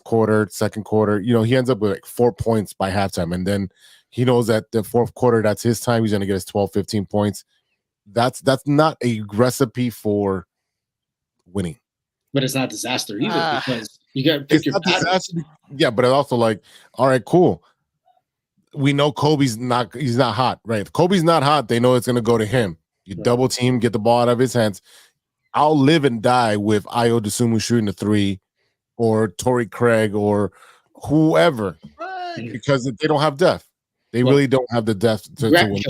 S3: quarter, second quarter. He ends up with like 4 points by halftime. And then he knows that the fourth quarter, that's his time. He's going to get his 12, 15 points. That's not a recipe for winning.
S6: But it's not disaster either, because You got to pick your
S3: battles. Yeah, but it's also like, all right, cool. We know he's not hot, right? If Kobe's not hot, they know it's going to go to him. You double team, get the ball out of his hands. I'll live and die with Ayo Dosunmu shooting the 3 or Torrey Craig or whoever, because they don't have depth. They really don't have the depth to win.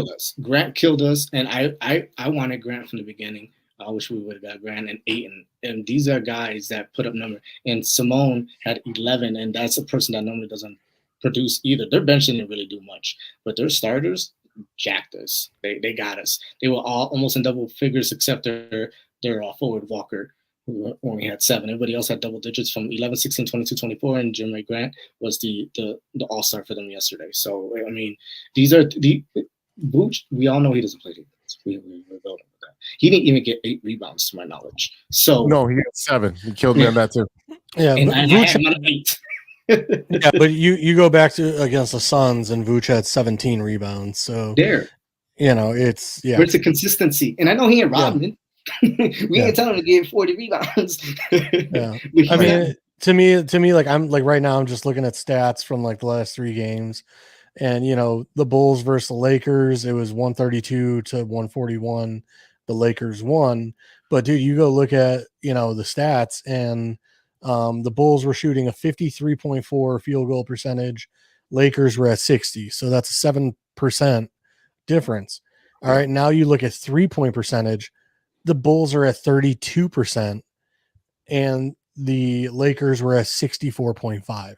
S6: Grant killed us, and I wanted Grant from the beginning. I wish we would have got Grant and Ayton. And these are guys that put up numbers. And Simone had 11, and that's a person that normally doesn't produce either. Their bench didn't really do much, but their starters jacked us. They got us. They were all almost in double figures except their forward Walker, who only had 7. Everybody else had double digits from 11, 16, 22, 24, and Jeremy Grant was the all-star for them yesterday. So, I mean, these are the Vooch. We all know he doesn't play defense. We're building with that. He didn't even get 8 rebounds, to my knowledge. So
S3: no, he got 7. He killed me on that too.
S5: Yeah,
S6: and
S5: but
S6: I
S5: Vooch,
S6: had 8.
S5: yeah, but you go back to against the Suns, and Vooch had 17 rebounds. So it's
S6: Where's the consistency? And I know he ain't Rodman. We ain't telling him to get 40 rebounds.
S5: Yeah, I mean, to me, like I'm like right now, I'm just looking at stats from like the last 3 games, and the Bulls versus the Lakers, it was 132 to 141. The Lakers won, but dude, you go look at the stats, and the Bulls were shooting a 53.4 field goal percentage. Lakers were at 60, so that's a 7% difference. All right, now you look at 3-point percentage. The Bulls are at 32%, and the Lakers were at 64.5.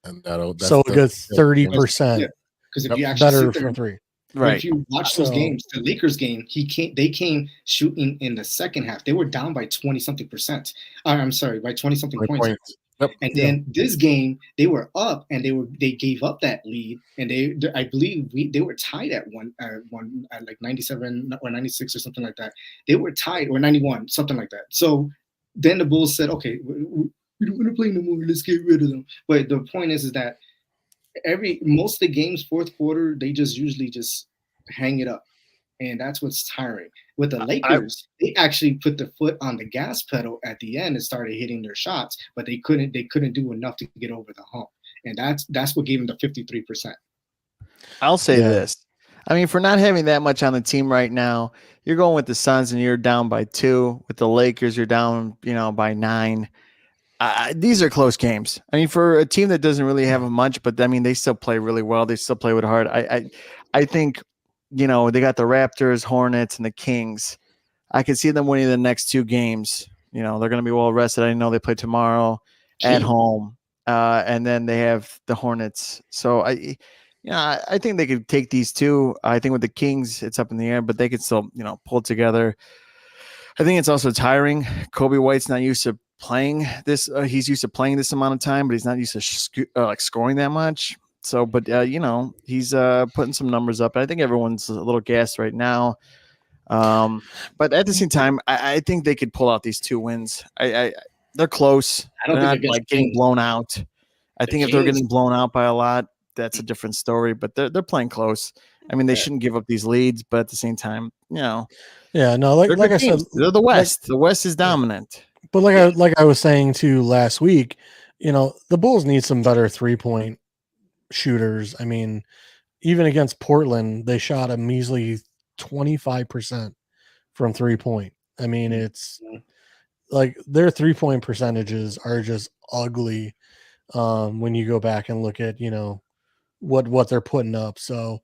S3: And
S5: so it goes 30%.
S6: Because if you actually
S5: better
S6: sit there,
S5: from 3.
S4: Right.
S6: If you watch those games, the Lakers game, they came shooting in the second half. They were down by 20-something%. I'm sorry, by 20-something points.
S3: Yep.
S6: And then this game, they were up, and they gave up that lead, and I believe they were tied at one at like 97 or 96 or something like that. They were tied, or 91, something like that. So then the Bulls said, okay, we don't want to play no more. Let's get rid of them. But the point is that most of the games, fourth quarter, they usually just hang it up. And that's what's tiring. With the Lakers, they actually put the foot on the gas pedal at the end and started hitting their shots, but they couldn't do enough to get over the hump. And that's what gave them the 53%.
S4: I'll say this. I mean, for not having that much on the team right now, you're going with the Suns and you're down by 2. With the Lakers, you're down, by 9. These are close games. I mean, for a team that doesn't really have much, but I mean, they still play really well. They still play with heart. I think, they got the Raptors, Hornets, and the Kings. I can see them winning the next 2 games. They're going to be well rested. I know they play tomorrow at home, and then they have the Hornets. So I think they could take these 2. I think with the Kings, it's up in the air, but they could still, pull it together. I think it's also tiring. Kobe White's not used to playing this. He's used to playing this amount of time, but he's not used to scoring that much. So, but he's putting some numbers up. I think everyone's a little gassed right now. But at the same time, I think they could pull out these 2 wins. They're close. They're not like getting blown out. I think if they're getting blown out by a lot, that's a different story. But they're playing close. I mean, they shouldn't give up these leads, but at the same time,
S5: yeah, no, like I said,
S4: they're the West. The West is dominant.
S5: But like I was saying too last week, the Bulls need some better 3-point shooters. I mean, even against Portland, they shot a measly 25% from 3-point. I mean, it's like their 3-point percentages are just ugly when you go back and look at what they're putting up. So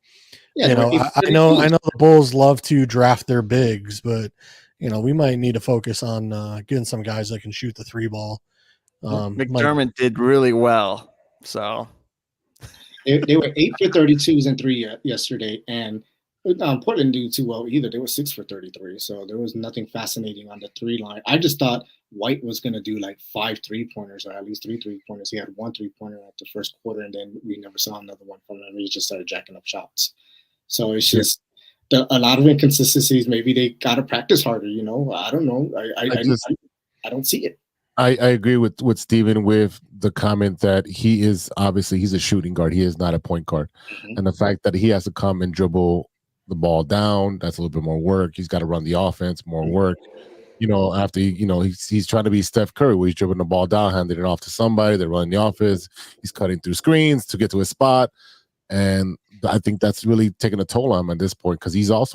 S5: I know the Bulls love to draft their bigs, but we might need to focus on getting some guys that can shoot the 3 ball.
S4: McDermott did really well. So
S6: they were 8 for 32s and 3 yesterday, and Portland didn't do too well either. They were 6 for 33, so there was nothing fascinating on the 3 line. I just thought White was going to do like 5 3-pointers, or at least 3 3-pointers. He had 1 3-pointer at the first quarter, and then we never saw another one from him. He just started jacking up shots. So it's just a lot of inconsistencies. Maybe they got to practice harder. I don't know. I don't see it.
S3: I agree with Steven with the comment that he's a shooting guard. He is not a point guard. Mm-hmm. And the fact that he has to come and dribble the ball down, that's a little bit more work. He's got to run the offense, more work. after he's trying to be Steph Curry, where he's dribbling the ball down, handing it off to somebody, they're running the offense, he's cutting through screens to get to his spot. And I think that's really taking a toll on him at this point, because he's not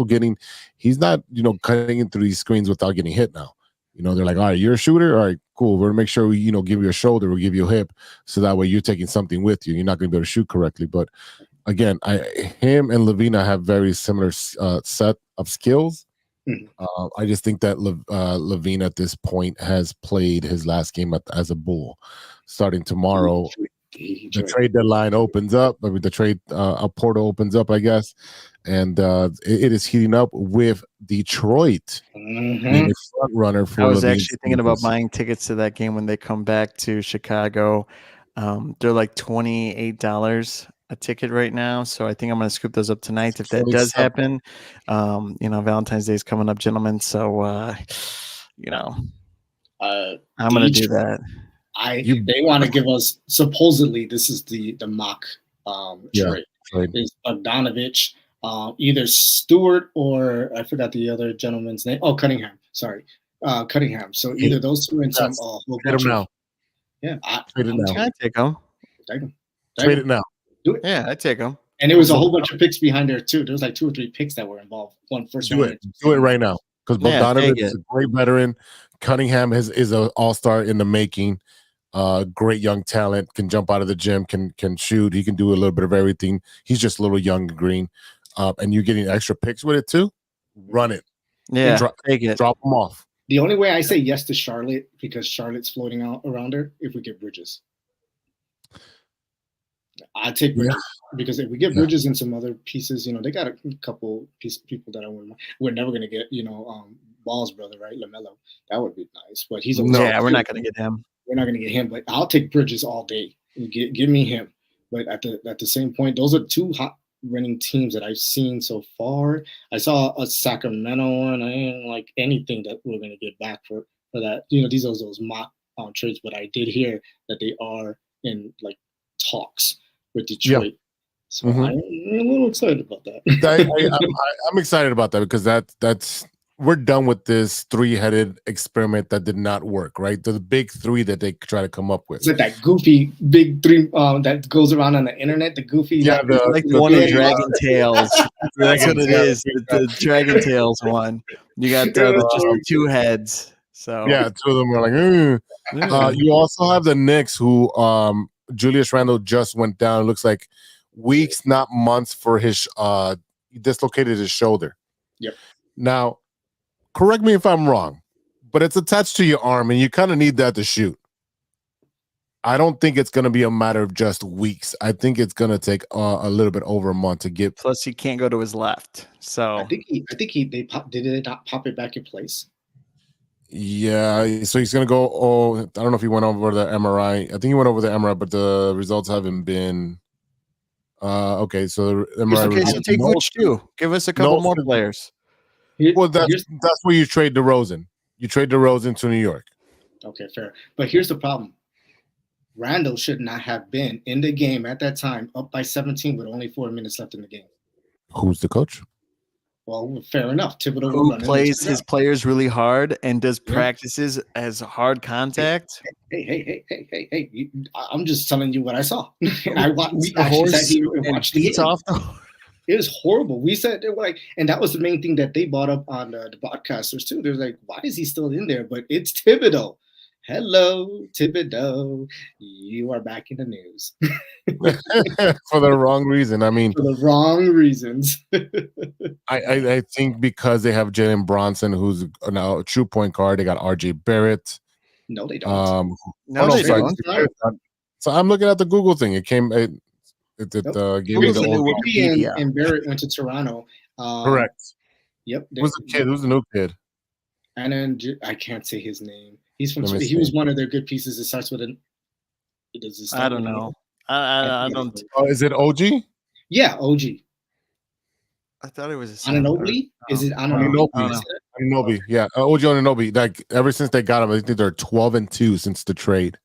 S3: cutting in through these screens without getting hit now. They're like, all right, you're a shooter, all right, cool, we're gonna make sure we give you a shoulder, we'll give you a hip, so that way you're taking something with you. You're not gonna be able to shoot correctly. But again, him and Lavina have very similar set of skills. I just think that Levine at this point has played his last game as a Bull. Starting tomorrow, the trade deadline opens up. I mean, the trade portal opens up, I guess, and it is heating up with Detroit being a front runner for.
S4: I was
S3: Levine's
S4: actually thinking about buying tickets to that game when they come back to Chicago. They're like $28 a ticket right now, so I think I'm going to scoop those up tonight if that does happen. Valentine's Day is coming up, gentlemen, so I'm going to do that.
S6: They want to give us, supposedly this is the mock trade. It's Bogdanovich, either Stewart or I forgot the other gentleman's name. Oh, Cunningham. Sorry, Cunningham. So either those two and some.
S3: Trade him now.
S6: Yeah,
S3: trade it now.
S4: I take them.
S3: Trade it now.
S6: Do it.
S4: Yeah, I take them.
S6: And there was a whole bunch of picks behind there too. There was like 2 or 3 picks that were involved. One first.
S3: Do it right now, because Bogdanovich is a great veteran. Cunningham is an all-star in the making. Great young talent, can jump out of the gym, can shoot. He can do a little bit of everything. He's just a little young and green. And you're getting extra picks with it too. Run it.
S4: Yeah, take it.
S3: Drop them off.
S6: The only way I say yes to Charlotte, because Charlotte's floating out around her, if we get Bridges. I take Bridges because if we get Bridges and some other pieces, they got a couple people that we're never going to get. Ball's brother, right? LaMelo. That would be nice, but he's
S4: we're not going to get him.
S6: We're not going to get him, but I'll take Bridges all day. Give me him. But at the same point, those are 2 hot running teams that I've seen so far. I saw a Sacramento one. I didn't like anything that we're going to get back for that. These are those mock trades, but I did hear that they are in like talks with Detroit. So I'm a little excited about that.
S3: I'm excited about that, because that's we're done with this 3-headed experiment that did not work, right? The big 3 that they try to come up with.
S6: Is it that goofy big 3 that goes around on the internet? The goofy,
S4: like the one of Dragon Tales. That's what it is. The Dragon Tales one. You got just the 2 heads. So
S3: 2 of them are like. You also have the Knicks, who Julius Randle just went down. It looks like weeks, not months, for his he dislocated his shoulder.
S6: Yep.
S3: Now, correct me if I'm wrong, but it's attached to your arm, and you kind of need that to shoot. I don't think it's going to be a matter of just weeks. I think it's going to take a little bit over a month to get.
S4: Plus, he can't go to his left. So
S6: I think they not pop it back in place.
S3: Yeah, so he's going to go. Oh, I don't know if he went over the MRI. I think he went over the MRI, but the results haven't been. Okay, so the MRI.
S4: Okay, so take Vooch too. Give us a couple more players.
S3: Well, that's where you trade DeRozan. You trade DeRozan to New York.
S6: Okay, fair. But here's the problem. Randall should not have been in the game at that time, up by 17 with only 4 minutes left in the game.
S3: Who's the coach?
S6: Well, fair enough. Thibodeau,
S4: who plays his players really hard and does practices as hard contact.
S6: Hey! I'm just telling you what I saw. We actually sat here and watched the game.
S4: Off
S6: It was horrible. We said they were like, and that was the main thing that they brought up on the broadcasters too. They're like, why is he still in there? But it's Thibodeau. Hello, Thibodeau. You are back in the news.
S3: For the wrong reason. I mean,
S6: for the wrong reasons.
S3: I think because they have Jalen Bronson, who's now a true point guard. They got RJ Barrett.
S6: No, they don't.
S4: They don't.
S3: So I'm looking at the Google thing. It came. Gave me the old
S6: and Barrett went to Toronto.
S3: Correct.
S6: Yep.
S3: Who's the kid? Who's the new kid?
S6: And then I can't say his name. He's from. He was one of their good pieces. It starts with an.
S4: I don't know. I don't.
S3: Oh, is it OG?
S6: Yeah, OG.
S4: I thought it was
S6: Anunoby. Is it Anunoby?
S3: Anunoby. Yeah, OG Anunoby. Like ever since they got him, I think they're 12-2 since the trade.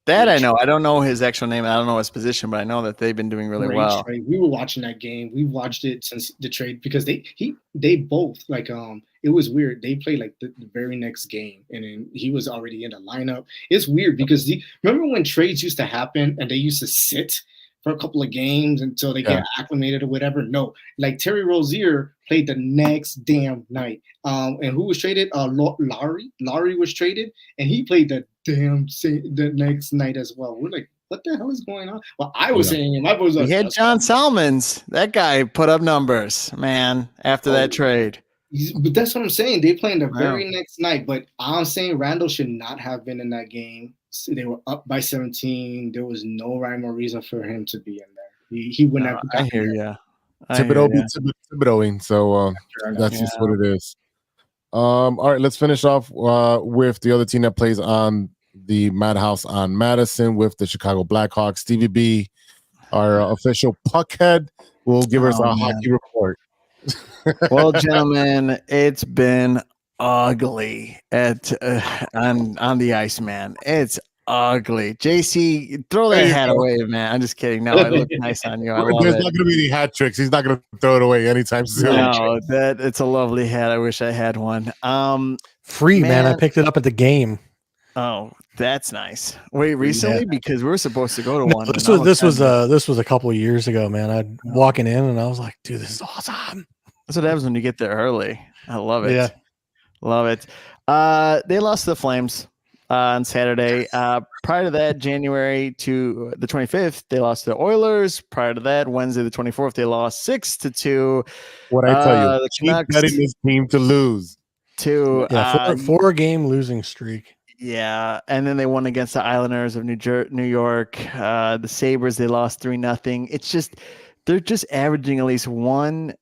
S4: That I know. I don't know his actual name. I don't know his position, but I know that they've been doing really well.
S6: Trade. We were watching that game. We watched it since the trade because they both like it was weird. They played like the very next game, and then he was already in the lineup. It's weird because remember when trades used to happen and they used to sit for a couple of games until they get acclimated or whatever. No, like Terry Rozier played the next damn night. And who was traded? Lowry. Lowry was traded, and he played the next night as well. We're like, what the hell is going on? Well, I was saying, my boys.
S4: We had John Salmons. That guy put up numbers, man. After that trade.
S6: But that's what I'm saying. They playing the very next night. But I'm saying Randall should not have been in that game. They were up by 17. There was no rhyme or reason for him to be in there. He wouldn't have.
S4: I hear you.
S3: Thibodeauing. So that's just what it is. All right, let's finish off with the other team that plays on the Madhouse on Madison with the Chicago Blackhawks. Stevie B, our official puckhead, will give us a hockey report.
S4: Well, gentlemen, it's been ugly on the ice, man. It's ugly. JC, throw that hat away, man. I'm just kidding. No, it looks nice on you. I love
S3: There's
S4: it.
S3: not going to be any hat tricks. He's not going to throw it away anytime soon.
S4: No, it's a lovely hat. I wish I had one.
S5: Free, man. I picked it up at the game.
S4: Oh, that's nice. Wait, recently? Because we were supposed to go to one.
S5: This was a couple of years ago, man. I'd walking in and I was like, dude, this is awesome.
S4: That's what happens when you get there early. I love it.
S5: Yeah.
S4: Love it. They lost to the Flames on Saturday. Prior to that, January to the 25th, they lost to the Oilers. Prior to that, Wednesday the 24th, they lost 6-2.
S3: What I tell you,
S4: keep
S3: betting this team to lose.
S5: Four-game losing streak.
S4: Yeah, and then they won against the Islanders of New York. The Sabres, they lost 3-0. It's just they're just averaging at least one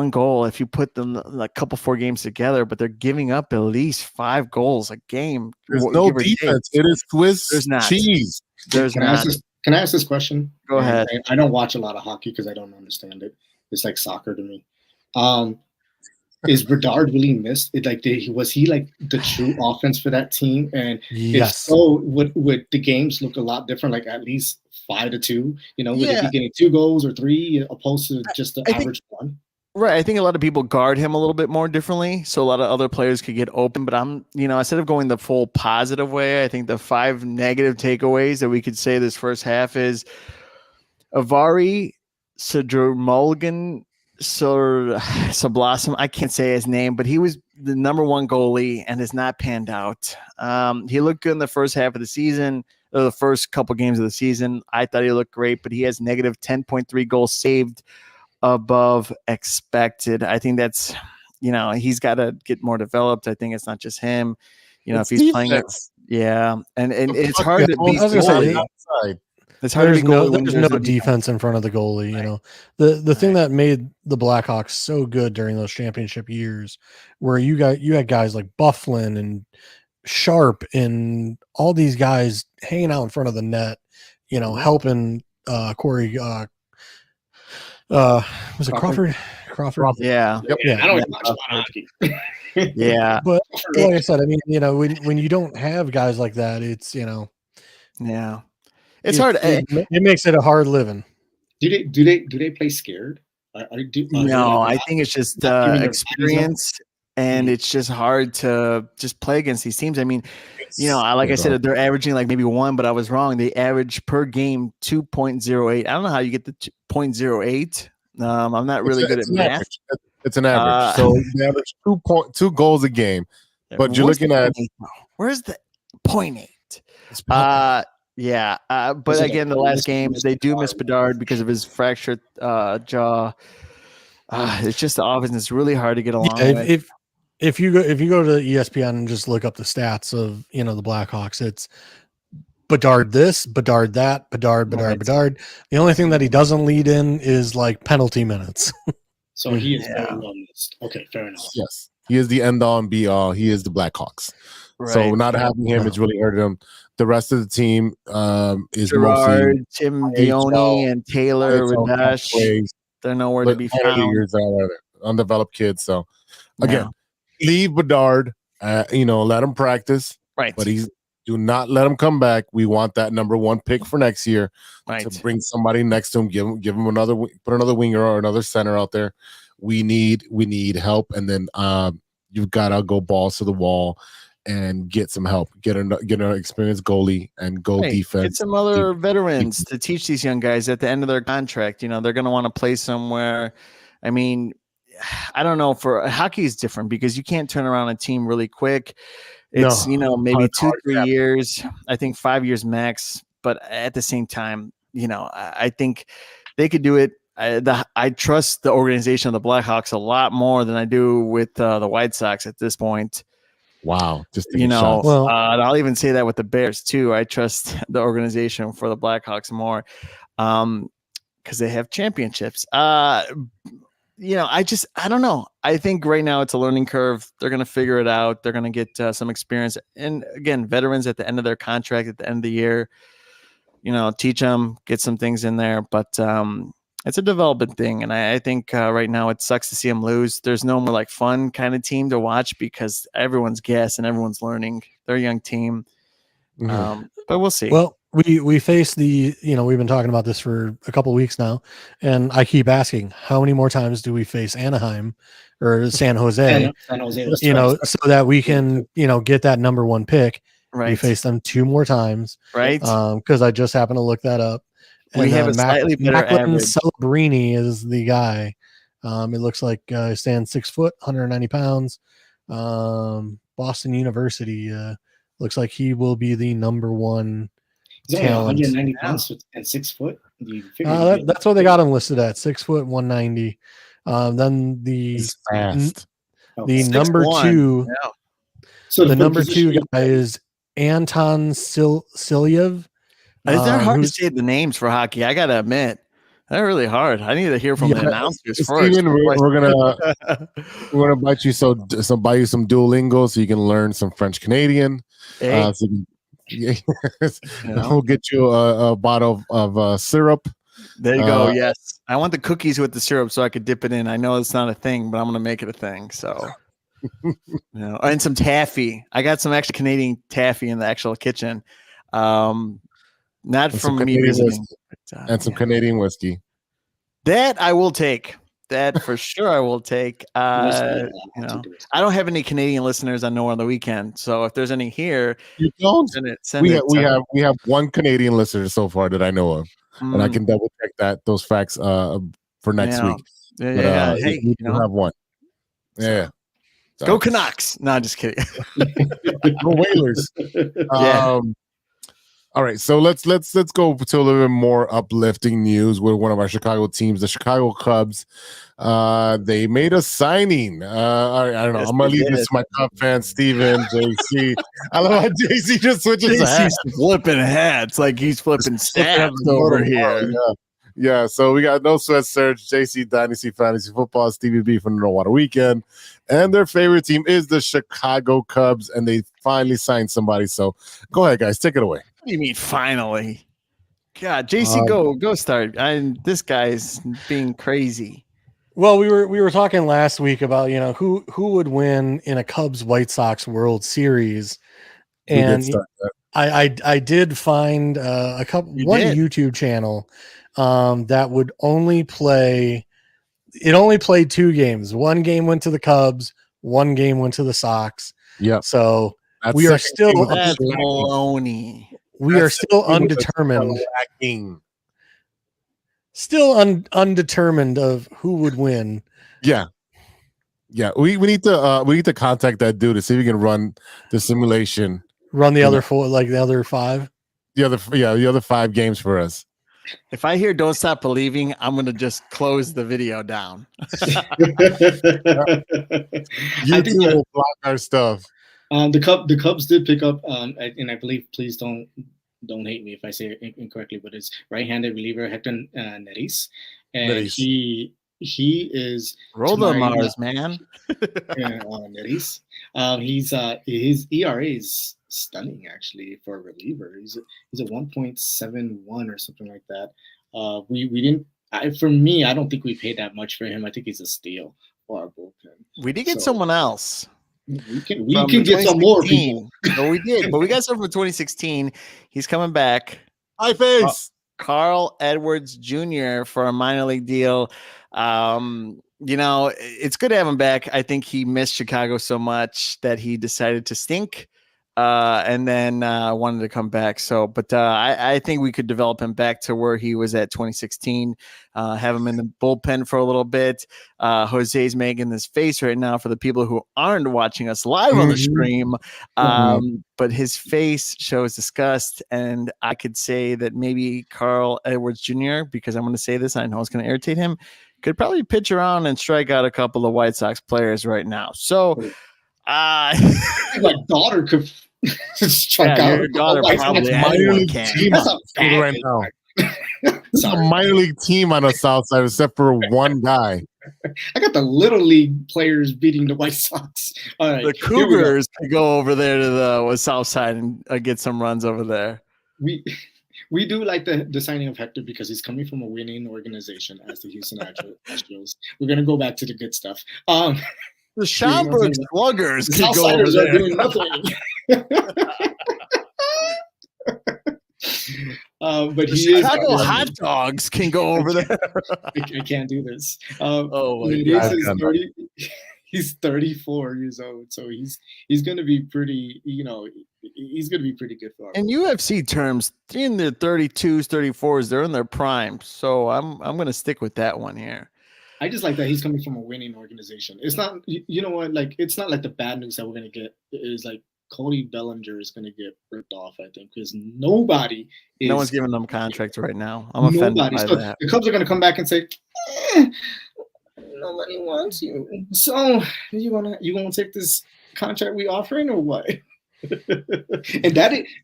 S4: goal if you put them a couple 4 games together, but they're giving up at least 5 goals a game.
S3: There's no defense. It is Swiss cheese.
S4: Can
S6: I ask this question?
S4: Go ahead.
S6: I don't watch a lot of hockey because I don't understand it. It's like soccer to me. Is Bedard really missed? Was he like the true offense for that team? And
S5: yes.
S6: If so, would the games look a lot different? Like at least 5-2. Would it be getting 2 goes or 3 opposed to just the average 1?
S4: Right. I think a lot of people guard him a little bit more differently, so a lot of other players could get open. But instead of going the full positive way, I think the 5 negative takeaways that we could say this first half is Avari Sudromulgan. Sablasum, I can't say his name, but he was the number 1 goalie and has not panned out. He looked good in the first half of the season, or the first couple games of the season. I thought he looked great, but he has negative 10.3 goals saved above expected. I think that's, he's got to get more developed. I think it's not just him. If he's playing it, and it's hard to beat outside. It's hard
S5: there's no defense in front of the goalie.
S4: Right.
S5: The thing that made the Blackhawks so good during those championship years, where you had guys like Bufflin and Sharp and all these guys hanging out in front of the net, helping Corey. Was it Crawford? Crawford.
S4: Yeah.
S6: Yep. Yeah. I don't watch a lot of hockey.
S4: Yeah,
S5: but like I said, I mean, when you don't have guys like that, it's
S4: yeah. It's hard.
S5: It makes it a hard living.
S6: Do they play scared?
S4: No, I think it's just experience, and it's just hard to just play against these teams. I mean, like I said, they're averaging like maybe 1, but I was wrong. They average per game 2.08. I don't know how you get the 0.08. I'm not really good at math.
S3: It's an average. So they average 2 goals a game, but you're looking at
S4: where's the 0.8? Yeah, but again, the last games they do miss Bedard because of his fractured jaw. It's just the offense is really hard to get along with.
S5: If you go to ESPN and just look up the stats of the Blackhawks, it's Bedard this, Bedard that, Bedard. The only thing that he doesn't lead in is like penalty minutes.
S6: So he is very well missed. Okay, fair enough.
S3: Yes, he is the end all and be all. He is the Blackhawks. Right. So not having him, it's really hurted him. The rest of the team is
S4: Gerard, Tim Dione, and Taylor Radash. They're nowhere to be found.
S3: Undeveloped kids. So again, leave Bedard. Let him practice.
S4: Right.
S3: But he's Do not let him come back. We want that number 1 pick for next year
S4: Right.
S3: to bring somebody next to him. Give him another, put another winger or another center out there. We need help, and then you've got to go balls to the wall and get some help. Get an experienced goalie and go defense.
S4: Get some other veterans to teach these young guys at the end of their contract. You know, they're going to want to play somewhere. I mean, I don't know. For hockey is different because you can't turn around a team really quick. It's maybe 2-3 years. I think 5 years max. But at the same time, I think they could do it. I trust the organization of the Blackhawks a lot more than I do with the White Sox at this point.
S3: Wow, just
S4: shots. Well, I'll even say that with the Bears too. I trust the organization for the Blackhawks more because they have championships. I don't know. I think right now it's a learning curve. They're going to figure it out. They're going to get some experience, and again, veterans at the end of their contract at the end of the year. Teach them, get some things in there, but it's a development thing, and I think right now it sucks to see them lose. There's no more like fun kind of team to watch because everyone's gassed and everyone's learning. They're a young team, but we'll see.
S5: Well, we face we've been talking about this for a couple of weeks now, and I keep asking, how many more times do we face Anaheim or San Jose?
S6: San Jose,
S5: so that we can get that number 1 pick.
S4: Right.
S5: We face them 2 more times,
S4: right?
S5: Because I just happened to look that up.
S4: We have a slightly better average.
S5: Celebrini is the guy. It looks like he stands 6 foot, 190 pounds. Boston University looks like he will be the number 1
S6: He's
S5: talent.
S6: 190 pounds and 6 foot.
S5: That's what they got him listed at, 6 foot, 190. Then the number 2.
S4: Yeah.
S6: So
S5: the number 2 guy is Anton Silyev.
S4: Is that hard to say the names for hockey? I gotta admit, they're really hard. I need to hear from the announcers first.
S3: Steven, we're gonna bite you buy you some Duolingo so you can learn some French Canadian.
S4: Hey.
S3: We'll get you a bottle of syrup.
S4: There you go. Yes, I want the cookies with the syrup so I could dip it in. I know it's not a thing, but I'm gonna make it a thing. So. And some taffy. I got some extra Canadian taffy in the actual kitchen. Not from me visiting.
S3: And some Canadian whiskey.
S4: That I will take. That for sure I will take. I don't have any Canadian listeners I know on the weekend. So if there's any here,
S3: you don't. We have 1 Canadian listener so far that I know of, and I can double check those facts for next week.
S4: Yeah.
S3: Hey, we have 1. Yeah.
S4: Go Canucks. No, just kidding.
S3: Go Whalers. All right, so let's go to a little bit more uplifting news with one of our Chicago teams, the Chicago Cubs. They made a signing. I don't know. I'm gonna leave this to my Cub fans, Steven, JC. I love how JC just switches hats.
S4: He's flipping hats like he's flipping stats over here.
S3: Yeah, so we got no Sweat Serg JC Dynasty Fantasy Football, Stevie B from the No Water Weekend, and their favorite team is the Chicago Cubs, and they finally signed somebody. So go ahead, guys, take it away.
S4: What do you mean finally? God, JC, go start. This guy's being crazy.
S5: Well, we were talking last week about who would win in a Cubs White Sox World Series, and I did find one YouTube channel that would only play. It only played 2 games. 1 game went to the Cubs. 1 game went to the Sox.
S3: Yeah.
S5: So we are still
S4: baloney.
S5: We are still undetermined. Still undetermined of who would win.
S3: Yeah. We need to contact that dude to see if we can run the simulation.
S5: Run the other 4, like the other 5.
S3: The other 5 games for us.
S4: If I hear "Don't Stop Believing," I'm gonna just close the video down.
S3: YouTube will block our stuff.
S6: The Cubs did pick up, and I believe, please don't hate me if I say it incorrectly, but it's right-handed reliever Hector Neris, and he is
S4: roll the Mars, man.
S6: Neris. His ERA is stunning actually for a reliever. He's a 1.71 or something like that. We didn't. For me, I don't think we paid that much for him. I think he's a steal for our bullpen.
S4: We did get someone else.
S6: We can get some more people.
S4: No, we did, but we got some from 2016. He's coming back.
S3: High face.
S4: Carl Edwards Jr. for a minor league deal. It's good to have him back. I think he missed Chicago so much that he decided to stink. And then wanted to come back. But I think we could develop him back to where he was at 2016. Have him in the bullpen for a little bit. Jose's making this face right now for the people who aren't watching us live on the stream. But his face shows disgust, and I could say that maybe Carl Edwards Jr., because I'm going to say this, I know it's going to irritate him, could probably pitch around and strike out a couple of White Sox players right now. So.
S6: My daughter could strike out.
S4: Your daughter probably anyone can.
S3: Right now. It's a minor league team on the South Side, except for one guy.
S6: I got the little league players beating the White Sox. All right,
S4: the Cougars could go over there to the South Side and get some runs over there.
S6: We do like the signing of Hector because he's coming from a winning organization as the Houston Astros. We're gonna go back to the good stuff.
S4: The Schaumburg Sluggers
S6: the
S4: could go over there.
S6: Are doing nothing. But
S4: the Chicago Hot Dogs can go over there.
S6: I can't do this.
S4: My God.
S6: He's 34 years old, so he's going to be pretty. He's going to be pretty good for him.
S4: And UFC terms, in their 32s, 34s, they're in their prime. So I'm going to stick with that one here.
S6: I just like that he's coming from a winning organization. It's not, you know what, like, it's not like the bad news that we're going to get is like Cody Bellinger is going to get ripped off, I think, because no one's
S4: giving them contracts right now. I'm offended by that.
S6: The Cubs are going to come back and say, nobody wants you. So you gonna take this contract we offering or what? And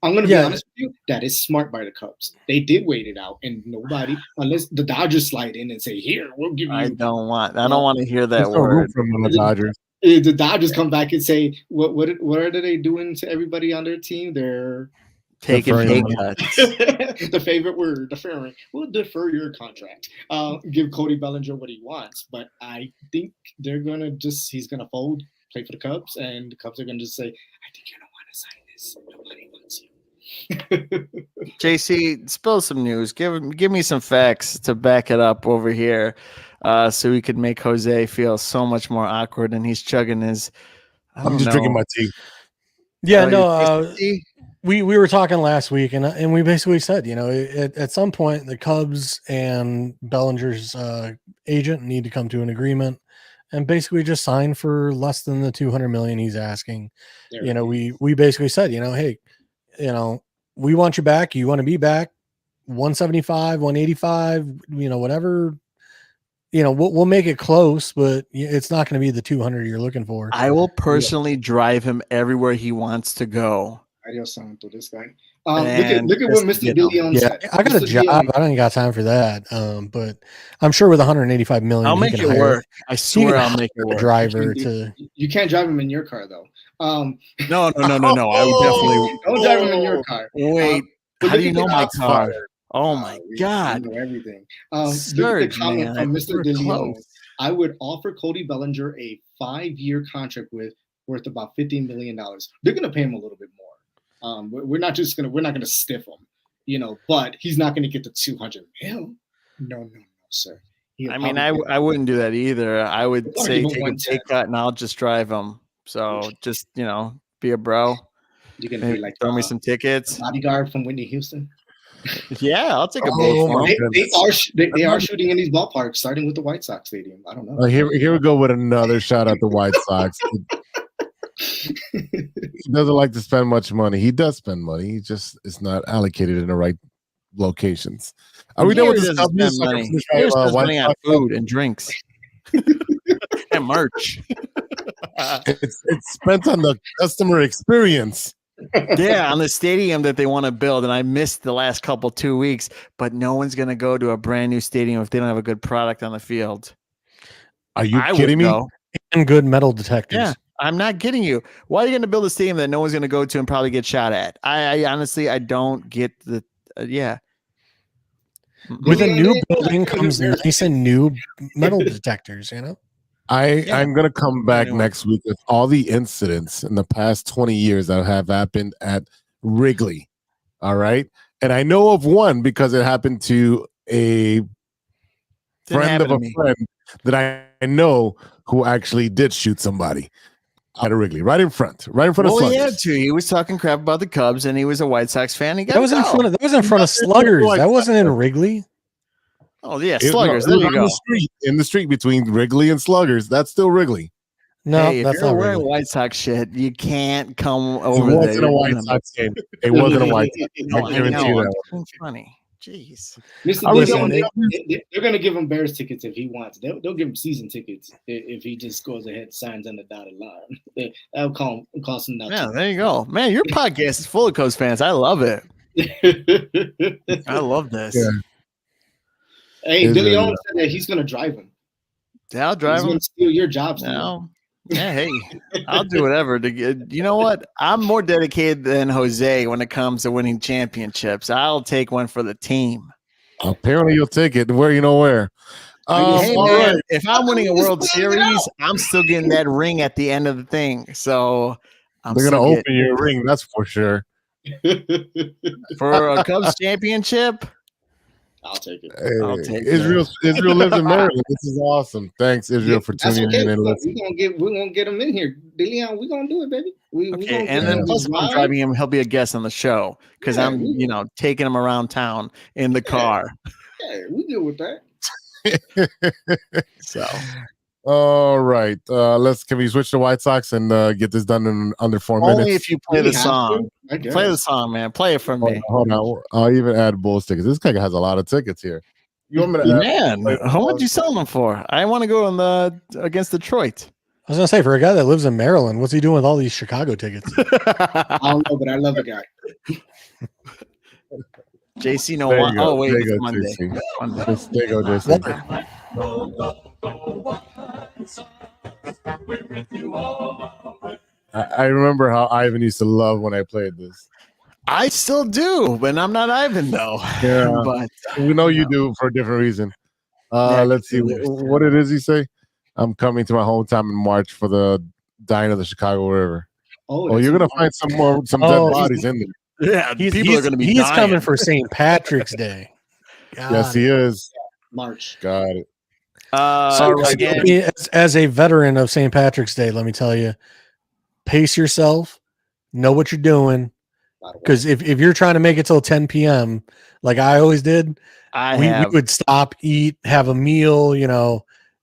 S6: I'm going to be honest with you, that is smart by the Cubs. They did wait it out, and nobody, unless the Dodgers slide in and say, "Here, we'll give you."
S4: I don't want to hear that word
S3: from the Dodgers.
S6: The Dodgers come back and say, "What are they doing to everybody on their team? They're
S4: taking pay cuts."
S6: The favorite word, deferring. We'll defer your contract. Give Cody Bellinger what he wants, but I think he's gonna fold, play for the Cubs, and the Cubs are gonna just say, "I think you don't want to sign this. Nobody wants you."
S4: JC, spill some news. Give me some facts to back it up over here, so we could make Jose feel so much more awkward, and he's chugging his.
S3: I'm just drinking my tea.
S5: Yeah, we were talking last week, and we basically said, at some point the Cubs and Bellinger's agent need to come to an agreement and basically just sign for less than the $200 million he's asking. We basically said, hey, we want you back. You want to be back 175, 185, whatever, we'll make it close, but it's not going to be the 200 you're looking for.
S4: I will personally drive him everywhere he wants to go.
S6: Adios, Santo, this guy. Look at what Mr. Dillion said.
S5: I got a job. I don't got time for that. But I'm sure with 185 million,
S4: I'll make it work. I swear I'll make it work.
S6: You can't drive him in your car though.
S4: No. I would definitely
S6: don't drive him in your car.
S4: Wait, how do you know my car? Oh my God!
S6: You know everything.
S4: Surge,
S6: look at the comment from Mr. Dillion.
S4: Close.
S6: I would offer Cody Bellinger a 5-year contract worth about $15 million. They're going to pay him a little bit more. We're not going to stiff him, but he's not going to get the 200 mil. No, sir.
S4: I wouldn't do that either. I would say take a pay cut and I'll just drive him. So just, be a bro.
S6: You're going to be like,
S4: throw me some tickets.
S6: Bodyguard from Whitney Houston.
S4: Yeah, I'll take a bullet for him.
S6: They are shooting in these ballparks, starting with the White Sox Stadium. I don't know.
S3: Here we go with another shout out to White Sox. He doesn't like to spend much money. He does spend money. He just is not allocated in the right locations. Are we done with this stuff?
S4: Here's spending on food and drinks and merch.
S3: It's spent on the customer experience.
S4: Yeah, on the stadium that they want to build. And I missed the last 2 weeks, but no one's going to go to a brand new stadium if they don't have a good product on the field.
S3: Are you kidding me?
S5: And good metal detectors.
S4: Yeah. I'm not kidding you. Why are you going to build a stadium that no one's going to go to and probably get shot at? I honestly, I don't get the,
S5: With a new building comes nice and new metal detectors,
S3: I'm gonna come back next week with all the incidents in the past 20 years that have happened at Wrigley. All right, and I know of one because it happened to a friend of a friend that I know who actually did shoot somebody at a Wrigley, right in front of Sluggers.
S4: He had to. He was talking crap about the Cubs, and he was a White Sox fan. He got
S5: that was in front of Sluggers. That wasn't in Wrigley.
S4: Oh yeah, Sluggers. There you go.
S3: In the street between Wrigley and Sluggers. That's still Wrigley.
S5: No,
S4: hey,
S5: that's
S4: if you're
S5: not
S4: wearing
S5: Wrigley.
S4: White Sox shit, you can't come over there.
S3: It wasn't a White Sox game. It wasn't a White Sox game. I guarantee you that.
S4: It's funny. Jeez.
S6: They're going to give him Bears tickets if he wants. They'll give him season tickets if he just goes ahead and signs on the dotted line. That'll cost him nothing.
S4: Yeah, there you go. Man, your podcast is full of Cubs fans. I love it. I love this.
S3: Yeah.
S6: Hey, Billy Owens said that he's going to drive him.
S4: Yeah, I'll drive him.
S6: He's going to steal your jobs
S4: now. Yeah, hey, I'll do whatever to get. You know what? I'm more dedicated than Jose when it comes to winning championships. I'll take one for the team.
S3: Apparently, you'll take it. Where you know where.
S4: Hey, man, if I'm winning a World Series, I'm still getting that ring at the end of the thing. So
S3: they're gonna open your ring. That's for sure.
S4: For a Cubs championship.
S6: I'll take it.
S3: Hey, Israel lives in Maryland. This is awesome. Thanks, Israel, for tuning in and listening.
S6: We're gonna get him in here, Leon. We're gonna do it, baby.
S4: And then plus, I'm driving him. He'll be a guest on the show because I'm, taking him around town in the car.
S6: Yeah, we good with that.
S4: So,
S3: all right. Can we switch to White Sox and get this done in under 4 minutes?
S4: Only if you play the song. Play the song, man. Play it for me.
S3: Hold on. I'll even add Bulls tickets. This guy has a lot of tickets here. You want me to
S4: how much you selling them for? I want to go against Detroit.
S5: I was gonna say, for a guy that lives in Maryland, what's he doing with all these Chicago tickets?
S6: I don't know, but I love the guy.
S4: JC, no one. Oh wait, it's Monday.
S3: There you go, JC. I remember how Ivan used to love when I played this.
S4: I still do, but I'm not Ivan though.
S3: Yeah,
S4: but
S3: we know you do for a different reason. Let's see what it is you say. I'm coming to my hometown in March for the dying of the Chicago River. Oh, you're gonna find some dead bodies in there.
S4: Yeah, people are gonna be.
S5: He's
S4: dying.
S5: coming for St. Patrick's Day.
S3: Yes, he is.
S6: March.
S3: Got it.
S5: As a veteran of St. Patrick's Day, let me tell you, pace yourself, know what you're doing. Because if you're trying to make it till 10 p.m., like I always did, we would stop, eat, have a meal,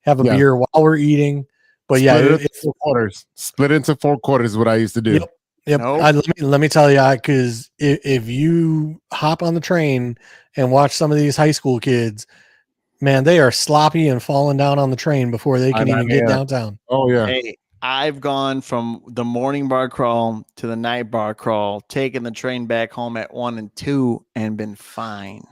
S5: have a beer while we're eating. But
S3: split into 4 quarters is what I used to do.
S5: Yep. Nope. Let me tell you, because if you hop on the train and watch some of these high school kids, man, they are sloppy and falling down on the train before they can even get downtown.
S3: Oh yeah.
S4: Hey, I've gone from the morning bar crawl to the night bar crawl, taking the train back home at 1 and 2, and been fine.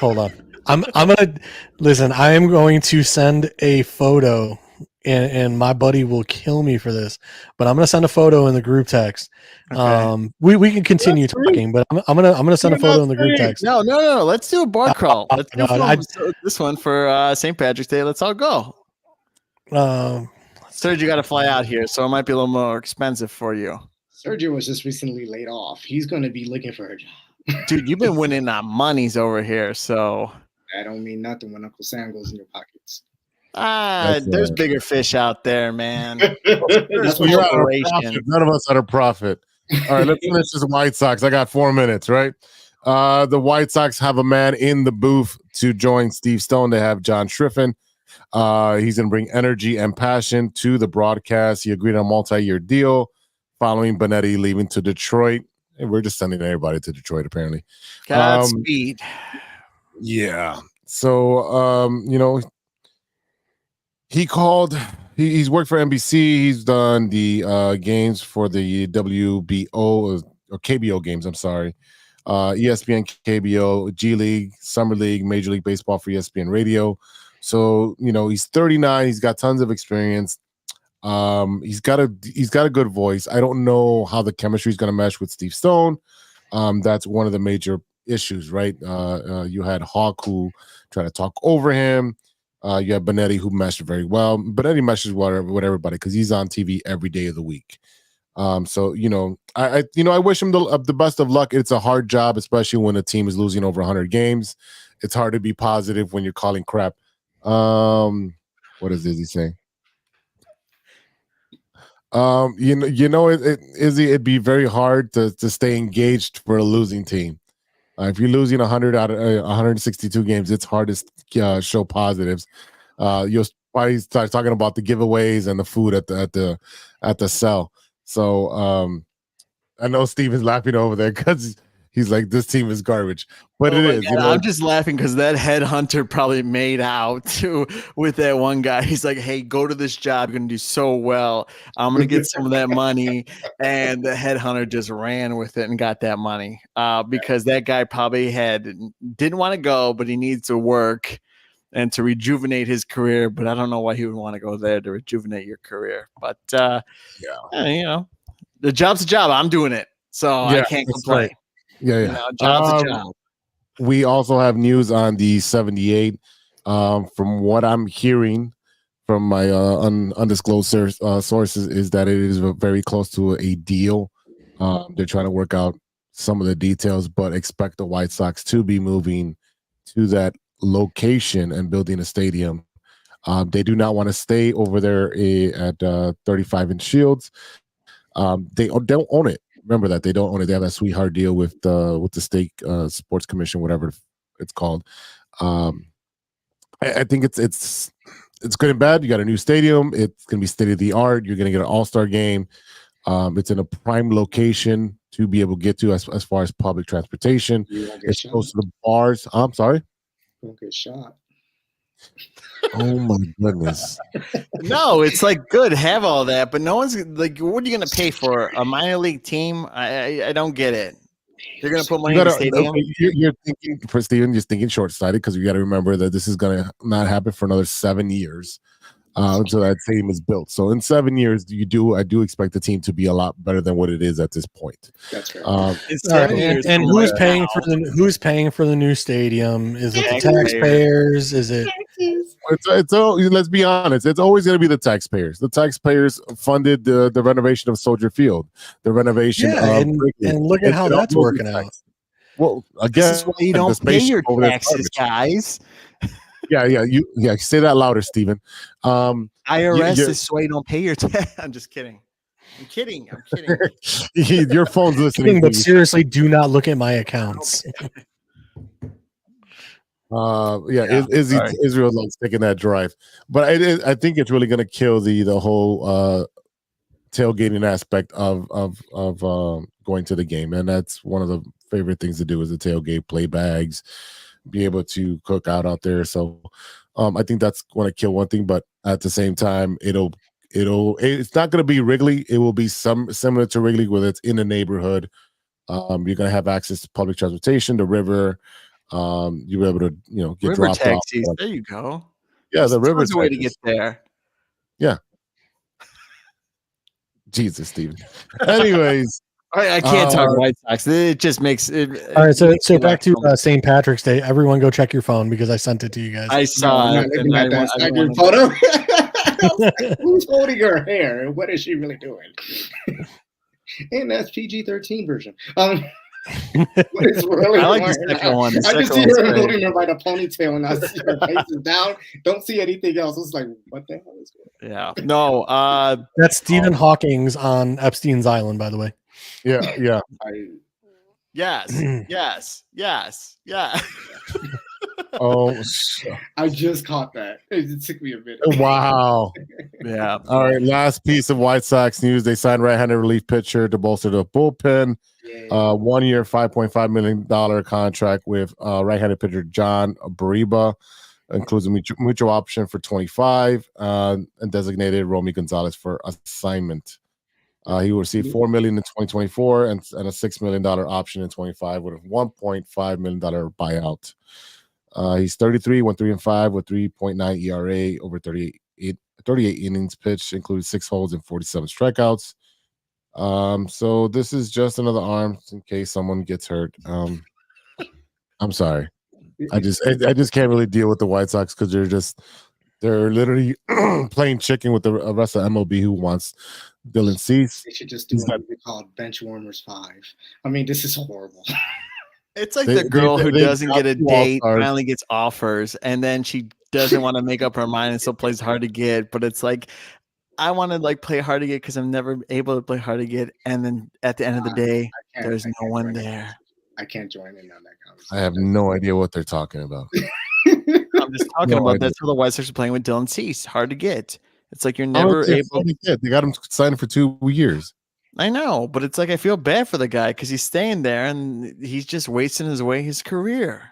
S5: Hold on. I'm gonna listen. I am going to send a photo, and my buddy will kill me for this, but I'm gonna send a photo in the group text. Okay. We can continue talking, but I'm gonna send a photo in the group text.
S4: No. Let's do a bar crawl. Let's do this one for St. Patrick's Day. Let's all go. Serge, you got to fly out here, so it might be a little more expensive for you.
S6: Sergio was just recently laid off. He's going to be looking for a job.
S4: Dude, you've been winning monies over here, so
S6: I don't mean nothing when Uncle Sam goes in your pockets.
S4: There's bigger fish out there, man.
S3: That's what you're out of profit. None of us out of profit. All right, let's finish this White Sox. I got 4 minutes, right? The White Sox have a man in the booth to join Steve Stone. They have John Schriffen. He's going to bring energy and passion to the broadcast. He agreed on a multi-year deal following Benetti leaving to Detroit. And we're just sending everybody to Detroit, apparently.
S4: Godspeed.
S3: Yeah. So, he called. He's worked for NBC. He's done the games for the WBO or KBO games. I'm sorry. ESPN, KBO, G League, Summer League, Major League Baseball for ESPN Radio. So, he's 39. He's got tons of experience. He's got a good voice. I don't know how the chemistry is going to mesh with Steve Stone. That's one of the major issues, right? You had Hawk who tried to talk over him. You have Benetti, who meshed very well. Benetti meshes with everybody because he's on TV every day of the week. So I wish him the best of luck. It's a hard job, especially when a team is losing over 100 games. It's hard to be positive when you're calling crap. What is Izzy saying? Izzy, it'd be very hard to stay engaged for a losing team. If you're losing 100 out of 162 games, it's hard to show positives. You'll probably start talking about the giveaways and the food at the cell. So I know Steven's laughing over there because he's like, this team is garbage. But it is.
S4: God, I'm just laughing because that headhunter probably made out with that one guy. He's like, hey, go to this job. You're going to do so well. I'm going to get some of that money. And the headhunter just ran with it and got that money because that guy probably didn't want to go, but he needs to work and to rejuvenate his career. But I don't know why he would want to go there to rejuvenate your career. But, the job's a job. I'm doing it. So I can't complain.
S3: Right. Yeah.
S4: Job's a job.
S3: We also have news on the 78. From what I'm hearing from my undisclosed sources is that it is very close to a deal. They're trying to work out some of the details, but expect the White Sox to be moving to that location and building a stadium. They do not want to stay over there at 35 inch Shields. They don't own it. Remember that they don't own it. They have that sweetheart deal with the state sports commission, whatever it's called. I think it's good and bad. You got a new stadium. It's going to be state of the art. You're going to get an all-star game. It's in a prime location to be able to get to as far as public transportation. It's close to the bars. I'm sorry.
S6: Don't get shot.
S3: Oh my goodness.
S4: No, it's like good, have all that, but no one's like, what are you going to pay for a minor league team? I don't get it. They're going to put money in the stadium.
S3: You're thinking, for Steven, just thinking short-sighted because you got to remember that this is going to not happen for another 7 years until that stadium is built. So in 7 years, I do expect the team to be a lot better than what it is at this point.
S6: That's right.
S5: And who's paying for the new stadium? Is it the taxpayers? Is it?
S3: It's let's be honest. It's always going to be the taxpayers. The taxpayers funded the renovation of Soldier Field, the renovation of
S5: and look at how that's working out.
S3: Well, again,
S4: this is why you don't pay your taxes, guys.
S3: Yeah. Say that louder, Steven.
S4: IRS is why you don't pay your tax. I'm just kidding. I'm kidding.
S3: Your phone's listening.
S5: But seriously, do not look at my accounts.
S3: Israel's like taking that drive, but I think it's really going to kill the whole tailgating aspect of going to the game, and that's one of the favorite things to do is the tailgate, play bags, be able to cook out there. So I think that's going to kill one thing, but at the same time, it's not going to be Wrigley. It will be similar to Wrigley, where it's in the neighborhood. You're going to have access to public transportation, the river. You were able to get
S4: river
S3: dropped
S4: taxis.
S3: off.
S4: There you go.
S3: Yeah, the river
S4: taxis. Way to get there.
S3: Yeah. Jesus, Steven. Anyways,
S4: I can't talk White Sox. It just makes it.
S5: All right, so back to St. Patrick's Day. Everyone, go check your phone because I sent it to you guys.
S4: I saw
S6: it. Photo. Who's holding her hair and what is she really doing? And that's PG-13 version. What is really
S4: I like the second one.
S6: I just see her holding her by the ponytail and I see her face is down. Don't see anything else. It's like, what the hell is going on?
S4: Yeah. No.
S5: That's Stephen Hawking's on Epstein's Island, by the way.
S3: Yeah.
S4: Yes.
S3: Oh,
S6: I just caught that. It took me a minute.
S3: Wow.
S4: Yeah.
S3: All right. Last piece of White Sox news: they signed right-handed relief pitcher to bolster the bullpen. 1 year, $5.5 million contract with right-handed pitcher John Bariba, includes a mutual option for 25 and designated Romy Gonzalez for assignment. He will receive $4 million in 2024 and a $6 million option in 25 with a $1.5 million buyout. He's 33, went 3-5 with 3.9 ERA over 38 innings pitched, including 6 holds and 47 strikeouts. So this is just another arm in case someone gets hurt. I'm sorry. I just can't really deal with the White Sox because They're literally playing chicken with the rest of MLB who wants Dylan Cease.
S6: They should just do what we call Benchwarmers 5. I mean, this is horrible.
S4: It's like the girl who doesn't get a date finally gets offers, and then she doesn't want to make up her mind and still plays hard to get. But it's like, I want to like play hard to get because I'm never able to play hard to get. And then at the end of the day, there's no one there.
S6: I can't join in on that conversation.
S3: I have no idea what they're talking about.
S4: I'm just talking about that's where the White Sox are playing with Dylan Cease. Hard to get. It's like you're never able
S3: to get. They got him signed for 2 years.
S4: I know, but it's like I feel bad for the guy because he's staying there and he's just wasting his career.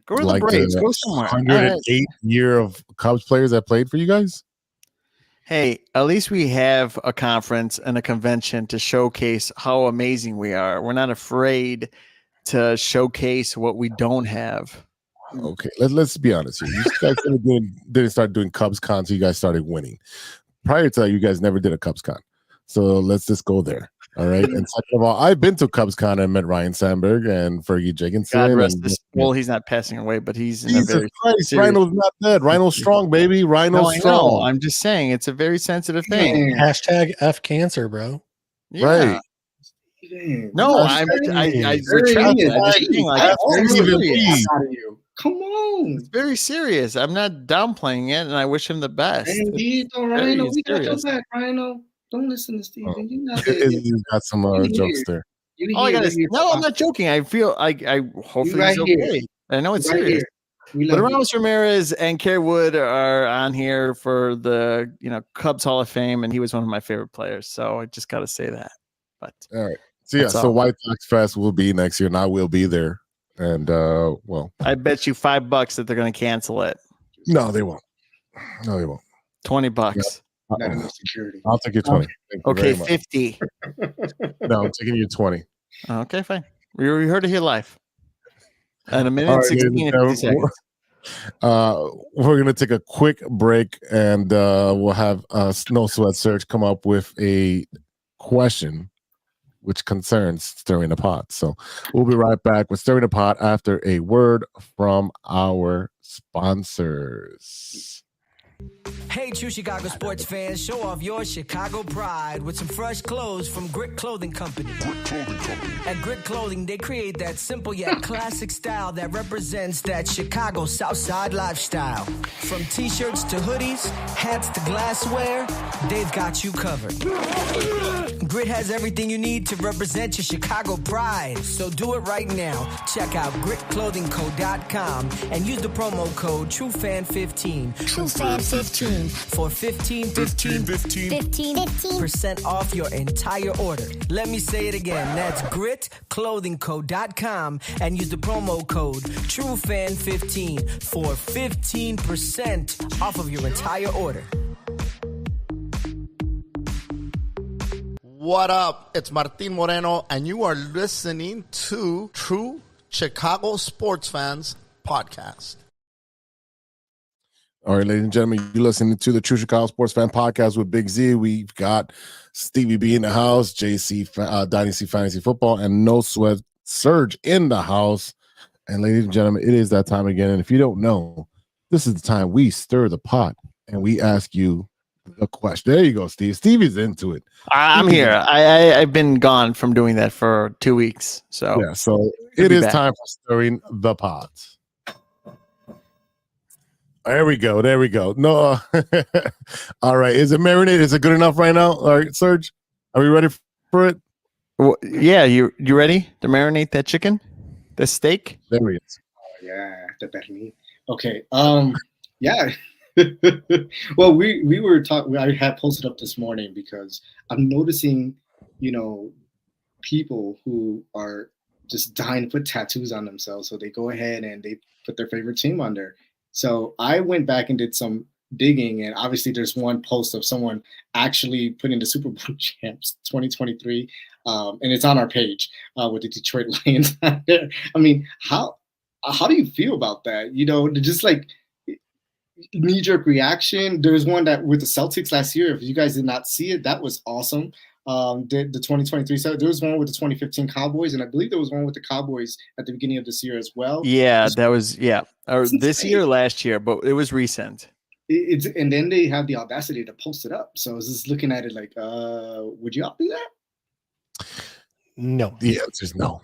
S4: Go to the Braves. Go somewhere.
S3: 108 year of Cubs players that played for you guys.
S4: Hey, at least we have a conference and a convention to showcase how amazing we are. We're not afraid to showcase what we don't have.
S3: Okay, let's be honest here. You guys didn't start doing Cubs Con, so you guys started winning. Prior to that, you guys never did a Cubs Con. So let's just go there. All right. And second of all, I've been to Cubs Con and met Ryan Sandberg and Fergie Jigginson.
S4: God rest well, he's not passing away, but he's in a very
S3: Christ, Rhino's not dead. Rhino's strong, baby. Rhino's strong.
S4: I'm just saying it's a very sensitive thing.
S5: Hashtag F cancer, bro.
S4: Yeah.
S3: Right.
S4: No, I retract
S6: that. Come on.
S4: It's very serious. I'm not downplaying it, and I wish him the best.
S6: Indeed, Rhino. We got your back, Rhino. Don't listen to Steve.
S3: You got some jokes there.
S4: I'm not joking. I feel I hopefully he's okay. I know it's serious. But Ramos Ramirez and Kerry Wood are on here for the Cubs Hall of Fame, and he was one of my favorite players. So I just got to say that. But
S3: all right. So White Sox Fest will be next year, and I will be there. And
S4: I bet you $5 that they're going to cancel it.
S3: No, they won't. $20.
S6: Not enough security.
S3: I'll take your 20.
S4: Okay, 50.
S3: No, I'm taking you 20.
S4: Okay, fine. We heard it here live. At a minute 16 and 50 seconds.
S3: We're gonna take a quick break, and we'll have Snow Sweat Serg come up with a question which concerns Stirring the Pot. So we'll be right back with Stirring the Pot after a word from our sponsors.
S7: Hey, true Chicago sports fans, show off your Chicago pride with some fresh clothes from Grit Clothing Company. At Grit Clothing, they create that simple yet classic style that represents that Chicago Southside lifestyle. From t-shirts to hoodies, hats to glassware, they've got you covered. Grit has everything you need to represent your Chicago pride. So do it right now. Check out gritclothingco.com and use the promo code TrueFan15. TrueFan15 for 15% off your entire order. Let me say it again. That's gritclothingco.com and use the promo code TrueFan15 for 15% off of your entire order.
S8: What up? It's Martin Moreno, and you are listening to True Chicago Sports Fans Podcast.
S3: All right, ladies and gentlemen, you're listening to the True Chicago Sports Fan Podcast with Big Z. We've got Stevie B in the house, JC Dynasty Fantasy Football, and No Sweat Serg in the house. And ladies and gentlemen, it is that time again. And if you don't know, this is the time we stir the pot and we ask you a question. There you go, Steve. Stevie's into it.
S4: I'm here. I've been gone from doing that for 2 weeks. So
S3: yeah, so it is time for stirring the pot. There we go. No, all right. Is it marinated? Is it good enough right now? All right, Serg, are we ready for it?
S4: Well, yeah, you ready to marinate that chicken, the steak?
S3: There he is.
S6: Oh, yeah, the belli. Okay. Yeah. Well, we were talking. I had posted up this morning because I'm noticing, people who are just dying to put tattoos on themselves, so they go ahead and they put their favorite team on there. So I went back and did some digging, and obviously there's one post of someone actually putting the Super Bowl champs 2023, and it's on our page with the Detroit Lions out there. I mean, how do you feel about that? Just like knee-jerk reaction. There was one that with the Celtics last year. If you guys did not see it, that was awesome. The 2023 set. There was one with the 2015 Cowboys, and I believe there was one with the Cowboys at the beginning of this year as well.
S4: Yeah, that was or this year or last year, but it was recent.
S6: it's and then they have the audacity to post it up. So I was just looking at it like, would y'all do that?
S5: No.
S3: The answer is no.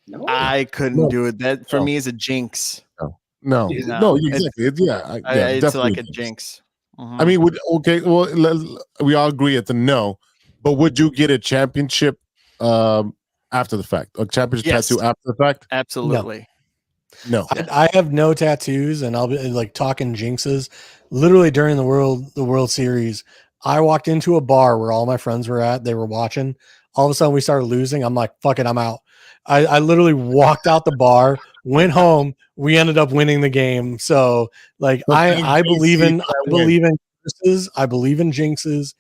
S6: No,
S4: I couldn't do it. That for me is a jinx.
S3: No, exactly.
S4: It's like a jinx.
S3: I mean, we all agree it's a no, but would you get a championship after the fact? A championship tattoo after the fact?
S4: Absolutely.
S3: No.
S5: I have no tattoos, and I'll be like talking jinxes. Literally during the World Series, I walked into a bar where all my friends were at. They were watching. All of a sudden, we started losing. I'm like, fuck it, I'm out. I literally walked out the bar, went home. We ended up winning the game. So, like, I believe in jinxes. I believe in jinxes.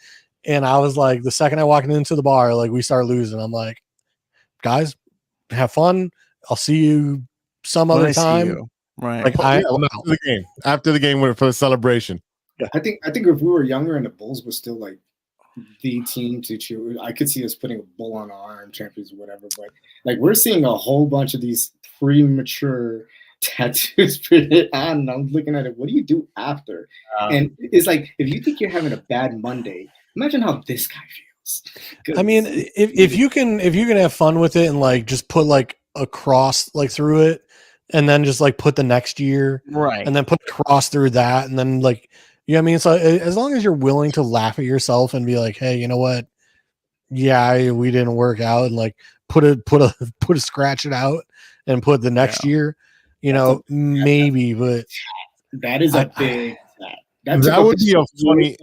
S5: And I was like, the second I walked into the bar, like, we started losing. I'm like, guys, have fun. I'll see you some other time.
S4: Right.
S5: Like,
S3: after the game for the celebration.
S6: I think if we were younger and the Bulls were still like the team to cheer, I could see us putting a bull on our arm, champions or whatever. But like, we're seeing a whole bunch of these premature tattoos printed on, and I'm looking at it. What do you do after? And it's like, if you think you're having a bad Monday, imagine how this guy feels.
S5: I mean, if you can have fun with it and like just put like a cross like through it, and then just like put the next year,
S4: right,
S5: and then put a cross through that, and then like, you know what I mean? So as long as you're willing to laugh at yourself and be like, hey, you know what? Yeah, we didn't work out, and like put a scratch it out and put the next year, you know, maybe, but
S6: that is a big
S3: that would be a funny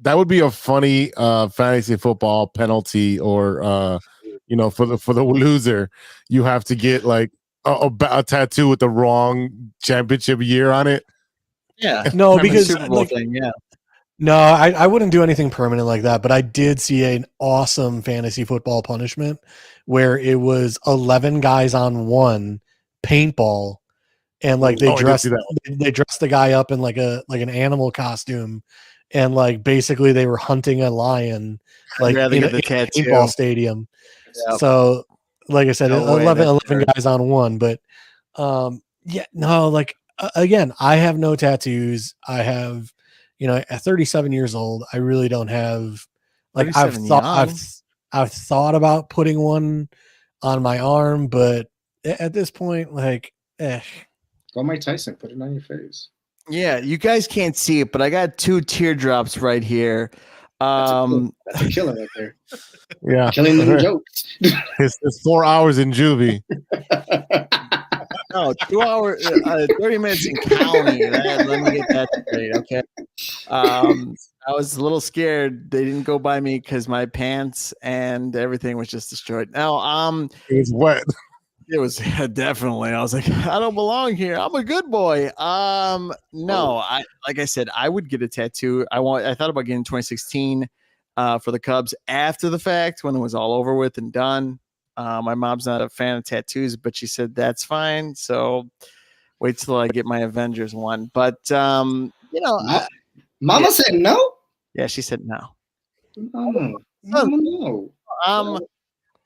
S3: that would be a funny fantasy football penalty, or you know, for the loser, you have to get like a tattoo with the wrong championship year on it.
S4: Yeah,
S5: no, because
S4: Super Bowl
S5: like,
S4: thing, yeah.
S5: No, I wouldn't do anything permanent like that, but I did see an awesome fantasy football punishment where it was 11 guys on one paintball, and like they dressed the guy up in like an animal costume, and like basically they were hunting a lion like in a paintball stadium. Yep. So like I said, 11 guys on one, but again, I have no tattoos. I have, you know, at 37 years old, I really don't have, like, I've thought about putting one on my arm, but at this point, like,
S6: Go Mike Tyson, put it on your face.
S4: Yeah, you guys can't see it, but I got 2 teardrops right here.
S6: That's a killer right there.
S3: Yeah,
S6: killing the jokes.
S3: It's 4 hours in juvie.
S4: No, 2 hours, 30 minutes in county. Let me get that straight, okay? I was a little scared. They didn't go by me because my pants and everything was just destroyed. Now,
S3: it was wet.
S4: It was definitely. I was like, I don't belong here. I'm a good boy. No, like I said, I would get a tattoo. I thought about getting 2016 for the Cubs after the fact when it was all over with and done. My mom's not a fan of tattoos, but she said that's fine. So wait till I get my Avengers one. But you know,
S6: Mama said no.
S4: Yeah, she said no.
S6: No.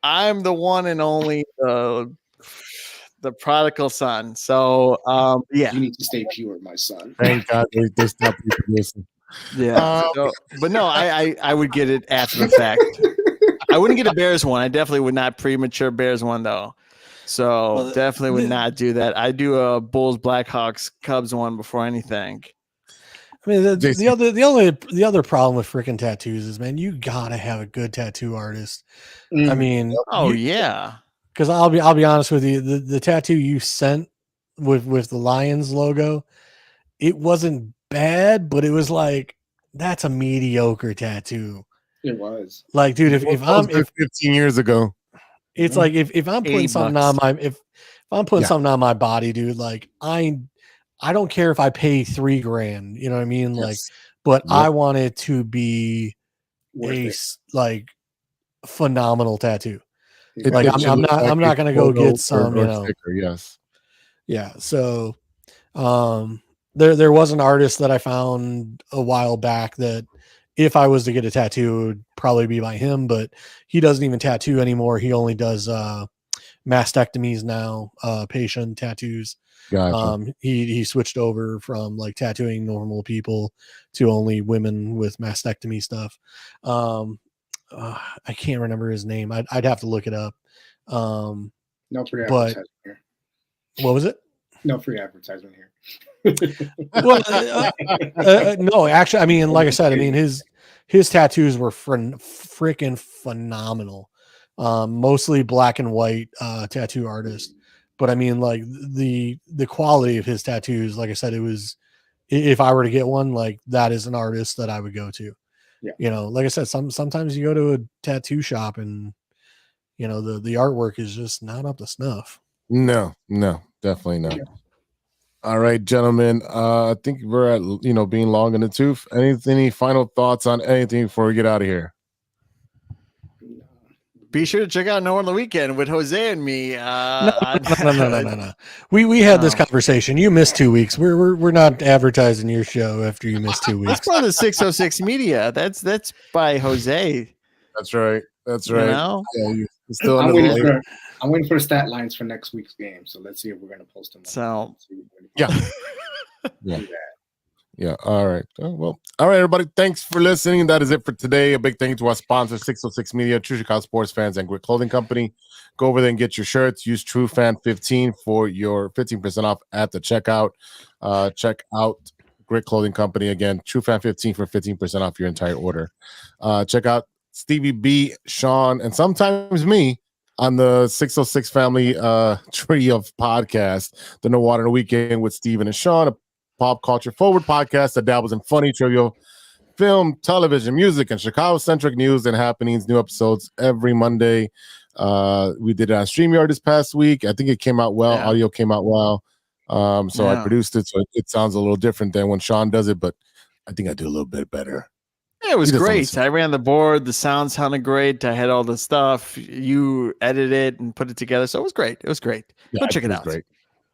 S4: I'm the one and only the prodigal son. So yeah,
S6: you need to stay pure, my son.
S3: Thank God they stopped producing.
S4: Yeah, but no, I would get it after the fact. I wouldn't get a Bears one. I definitely would not premature Bears one though. So definitely would not do that. I do a Bulls, Blackhawks, Cubs one before anything.
S5: I mean, the other problem with freaking tattoos is, man, you gotta have a good tattoo artist. I mean,
S4: yeah,
S5: because I'll be honest with you, the tattoo you sent with the Lions logo, it wasn't bad, but it was like, that's a mediocre tattoo.
S6: It was
S5: like, dude, if
S3: 15 years ago,
S5: it's like if I'm putting something on something on my body, dude, like I don't care if I pay $3,000, you know what I mean? Like, but I want it to be like phenomenal tattoo. Like I'm not gonna go get some, you know.
S3: Sticker, yes.
S5: Yeah. So there was an artist that I found a while back that if I was to get a tattoo, it would probably be by him, but he doesn't even tattoo anymore. He only does mastectomies now, patient tattoos.
S3: Gotcha.
S5: He switched over from like tattooing normal people to only women with mastectomy stuff. I can't remember his name. I'd have to look it up.
S6: No free
S5: but
S6: advertisement here.
S5: What was it?
S6: No free advertisement here.
S5: Well, no, actually, I mean, like I said, I mean his tattoos were freaking phenomenal. Mostly black and white tattoo artist, but I mean, like the quality of his tattoos, like I said, it was, if I were to get one, like that is an artist that I would go to.
S6: Yeah.
S5: You know, like I said, sometimes you go to a tattoo shop and you know the artwork is just not up to snuff.
S3: No, definitely not. All right, gentlemen. I think we're at being long in the tooth. Any final thoughts on anything before we get out of here?
S4: Be sure to check out No on the Weekend with Jose and me.
S5: No. We had this conversation. You missed 2 weeks. We're not advertising your show after you missed 2 weeks.
S4: That's part of the 606 Media. That's by Jose.
S3: That's right.
S4: You know?
S3: Yeah, you're still
S6: I'm waiting for the stat lines for next week's game. So let's see if we're gonna post them.
S4: So
S3: yeah. All right. Well, all right, everybody. Thanks for listening. That is it for today. A big thank you to our sponsor, 606 Media, True Chicago Sports Fans, and Grit Clothing Company. Go over there and get your shirts. Use TrueFan15 for your 15% off at the checkout. Check out Grit Clothing Company again. TrueFan15 for 15% off your entire order. Check out Stevie B, Sean, and sometimes me on the 606 family tree of podcasts, the No Water in the Weekend with Steven and Sean, a pop culture forward podcast that dabbles in funny, trivial, film, television, music, and Chicago-centric news and happenings. New episodes every Monday. We did it on StreamYard this past week. I think it came out well.
S4: Yeah.
S3: Audio came out well. So I produced it, so it sounds a little different than when Sean does it, but I think I do a little bit better.
S4: Yeah, it was great. I ran the board. The sound sounded great. I had all the stuff. You edited it and put it together. So it was great. Go check it out.
S3: Great.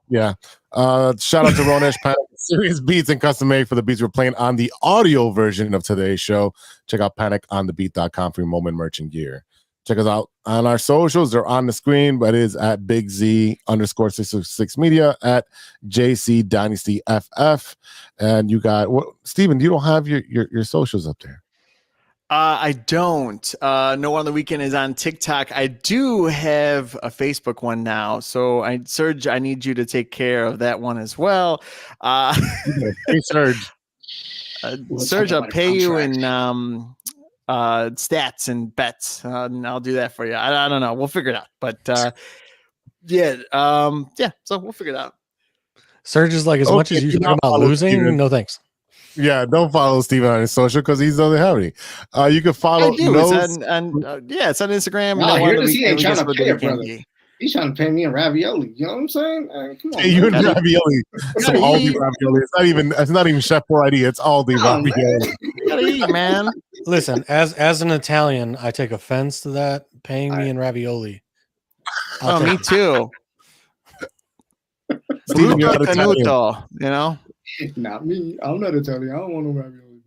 S3: Yeah. Shout out to Ronesh Panic, Serious Beats and Custom Made for the beats we're playing on the audio version of today's show. Check out paniconthebeat.com for your moment merch and gear. Check us out on our socials. They're on the screen, but it is at Big Z _606 Media, at JC Dynasty FF. And you got Steven, you don't have your socials up there.
S4: I don't. No on the Weekend is on TikTok. I do have a Facebook one now. So Serge, I need you to take care of that one as well.
S3: Hey, Serge.
S4: Serge, I'll pay you in stats and bets. And I'll do that for you. I don't know. We'll figure it out. But so we'll figure it out.
S5: Serge is like, as much as you talk about losing, Steven. No thanks.
S3: Yeah, don't follow Steven on his social because he doesn't have any. You can follow.
S4: It's on Instagram.
S6: Wow, he ain't trying to pay it, brother. He's trying to pay me in ravioli. You know what I'm saying? Come on,
S3: you and ravioli. Some Aldi ravioli. It's not even Chef Boy ID. It's Aldi ravioli.
S4: You gotta eat, man.
S5: Listen, as an Italian, I take offense to that. Paying me in ravioli.
S4: Me too.
S3: Steven, you're not Italian.
S4: You know.
S6: Not me. I'm not Italian. I don't want no ravioli.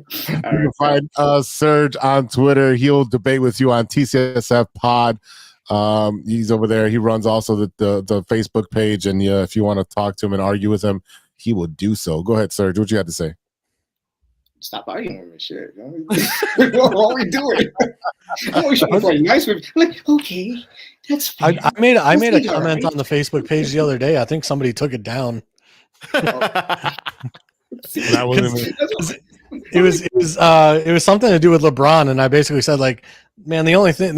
S3: You can find Serge on Twitter. He'll debate with you on TCSF Pod. He's over there. He runs also the Facebook page, and if you want to talk to him and argue with him, he will do so. Go ahead, Serge. What you have to say?
S6: Stop arguing with me, shit. What are we doing? I'm always trying to play nice with. Like, okay, that's fine.
S5: I made a comment on the Facebook page the other day. I think somebody took it down.
S3: That wasn't me.
S5: It was something to do with LeBron, and I basically said, like, man, the only thing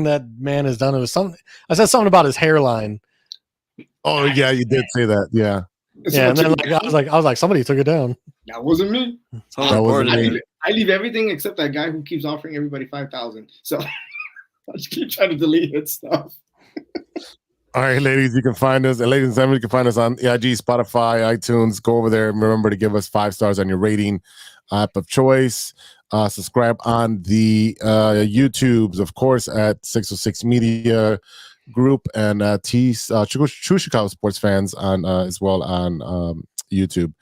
S5: that man has done was something. I said something about his hairline.
S3: Oh yeah, you did say that. Yeah.
S5: Yeah, and then I was like, somebody took it down.
S6: That wasn't me.
S3: That wasn't me.
S6: I leave everything except that guy who keeps offering everybody 5,000. So I just keep trying to delete his stuff.
S3: All right, ladies, you can find us, and ladies and gentlemen, you can find us on IG, Spotify, iTunes. Go over there and remember to give us 5 stars on your rating app of choice. Subscribe on the YouTubes, of course, at 606 Media Group and True Chicago Sports Fans on as well on YouTube.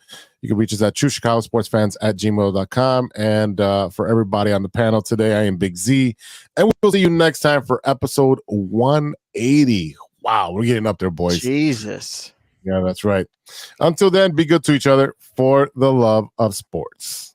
S3: You can reach us at truechicagosportsfans@gmail.com. And for everybody on the panel today, I am Big Z. And we'll see you next time for episode 180. Wow, we're getting up there, boys.
S4: Jesus.
S3: Yeah, that's right. Until then, be good to each other for the love of sports.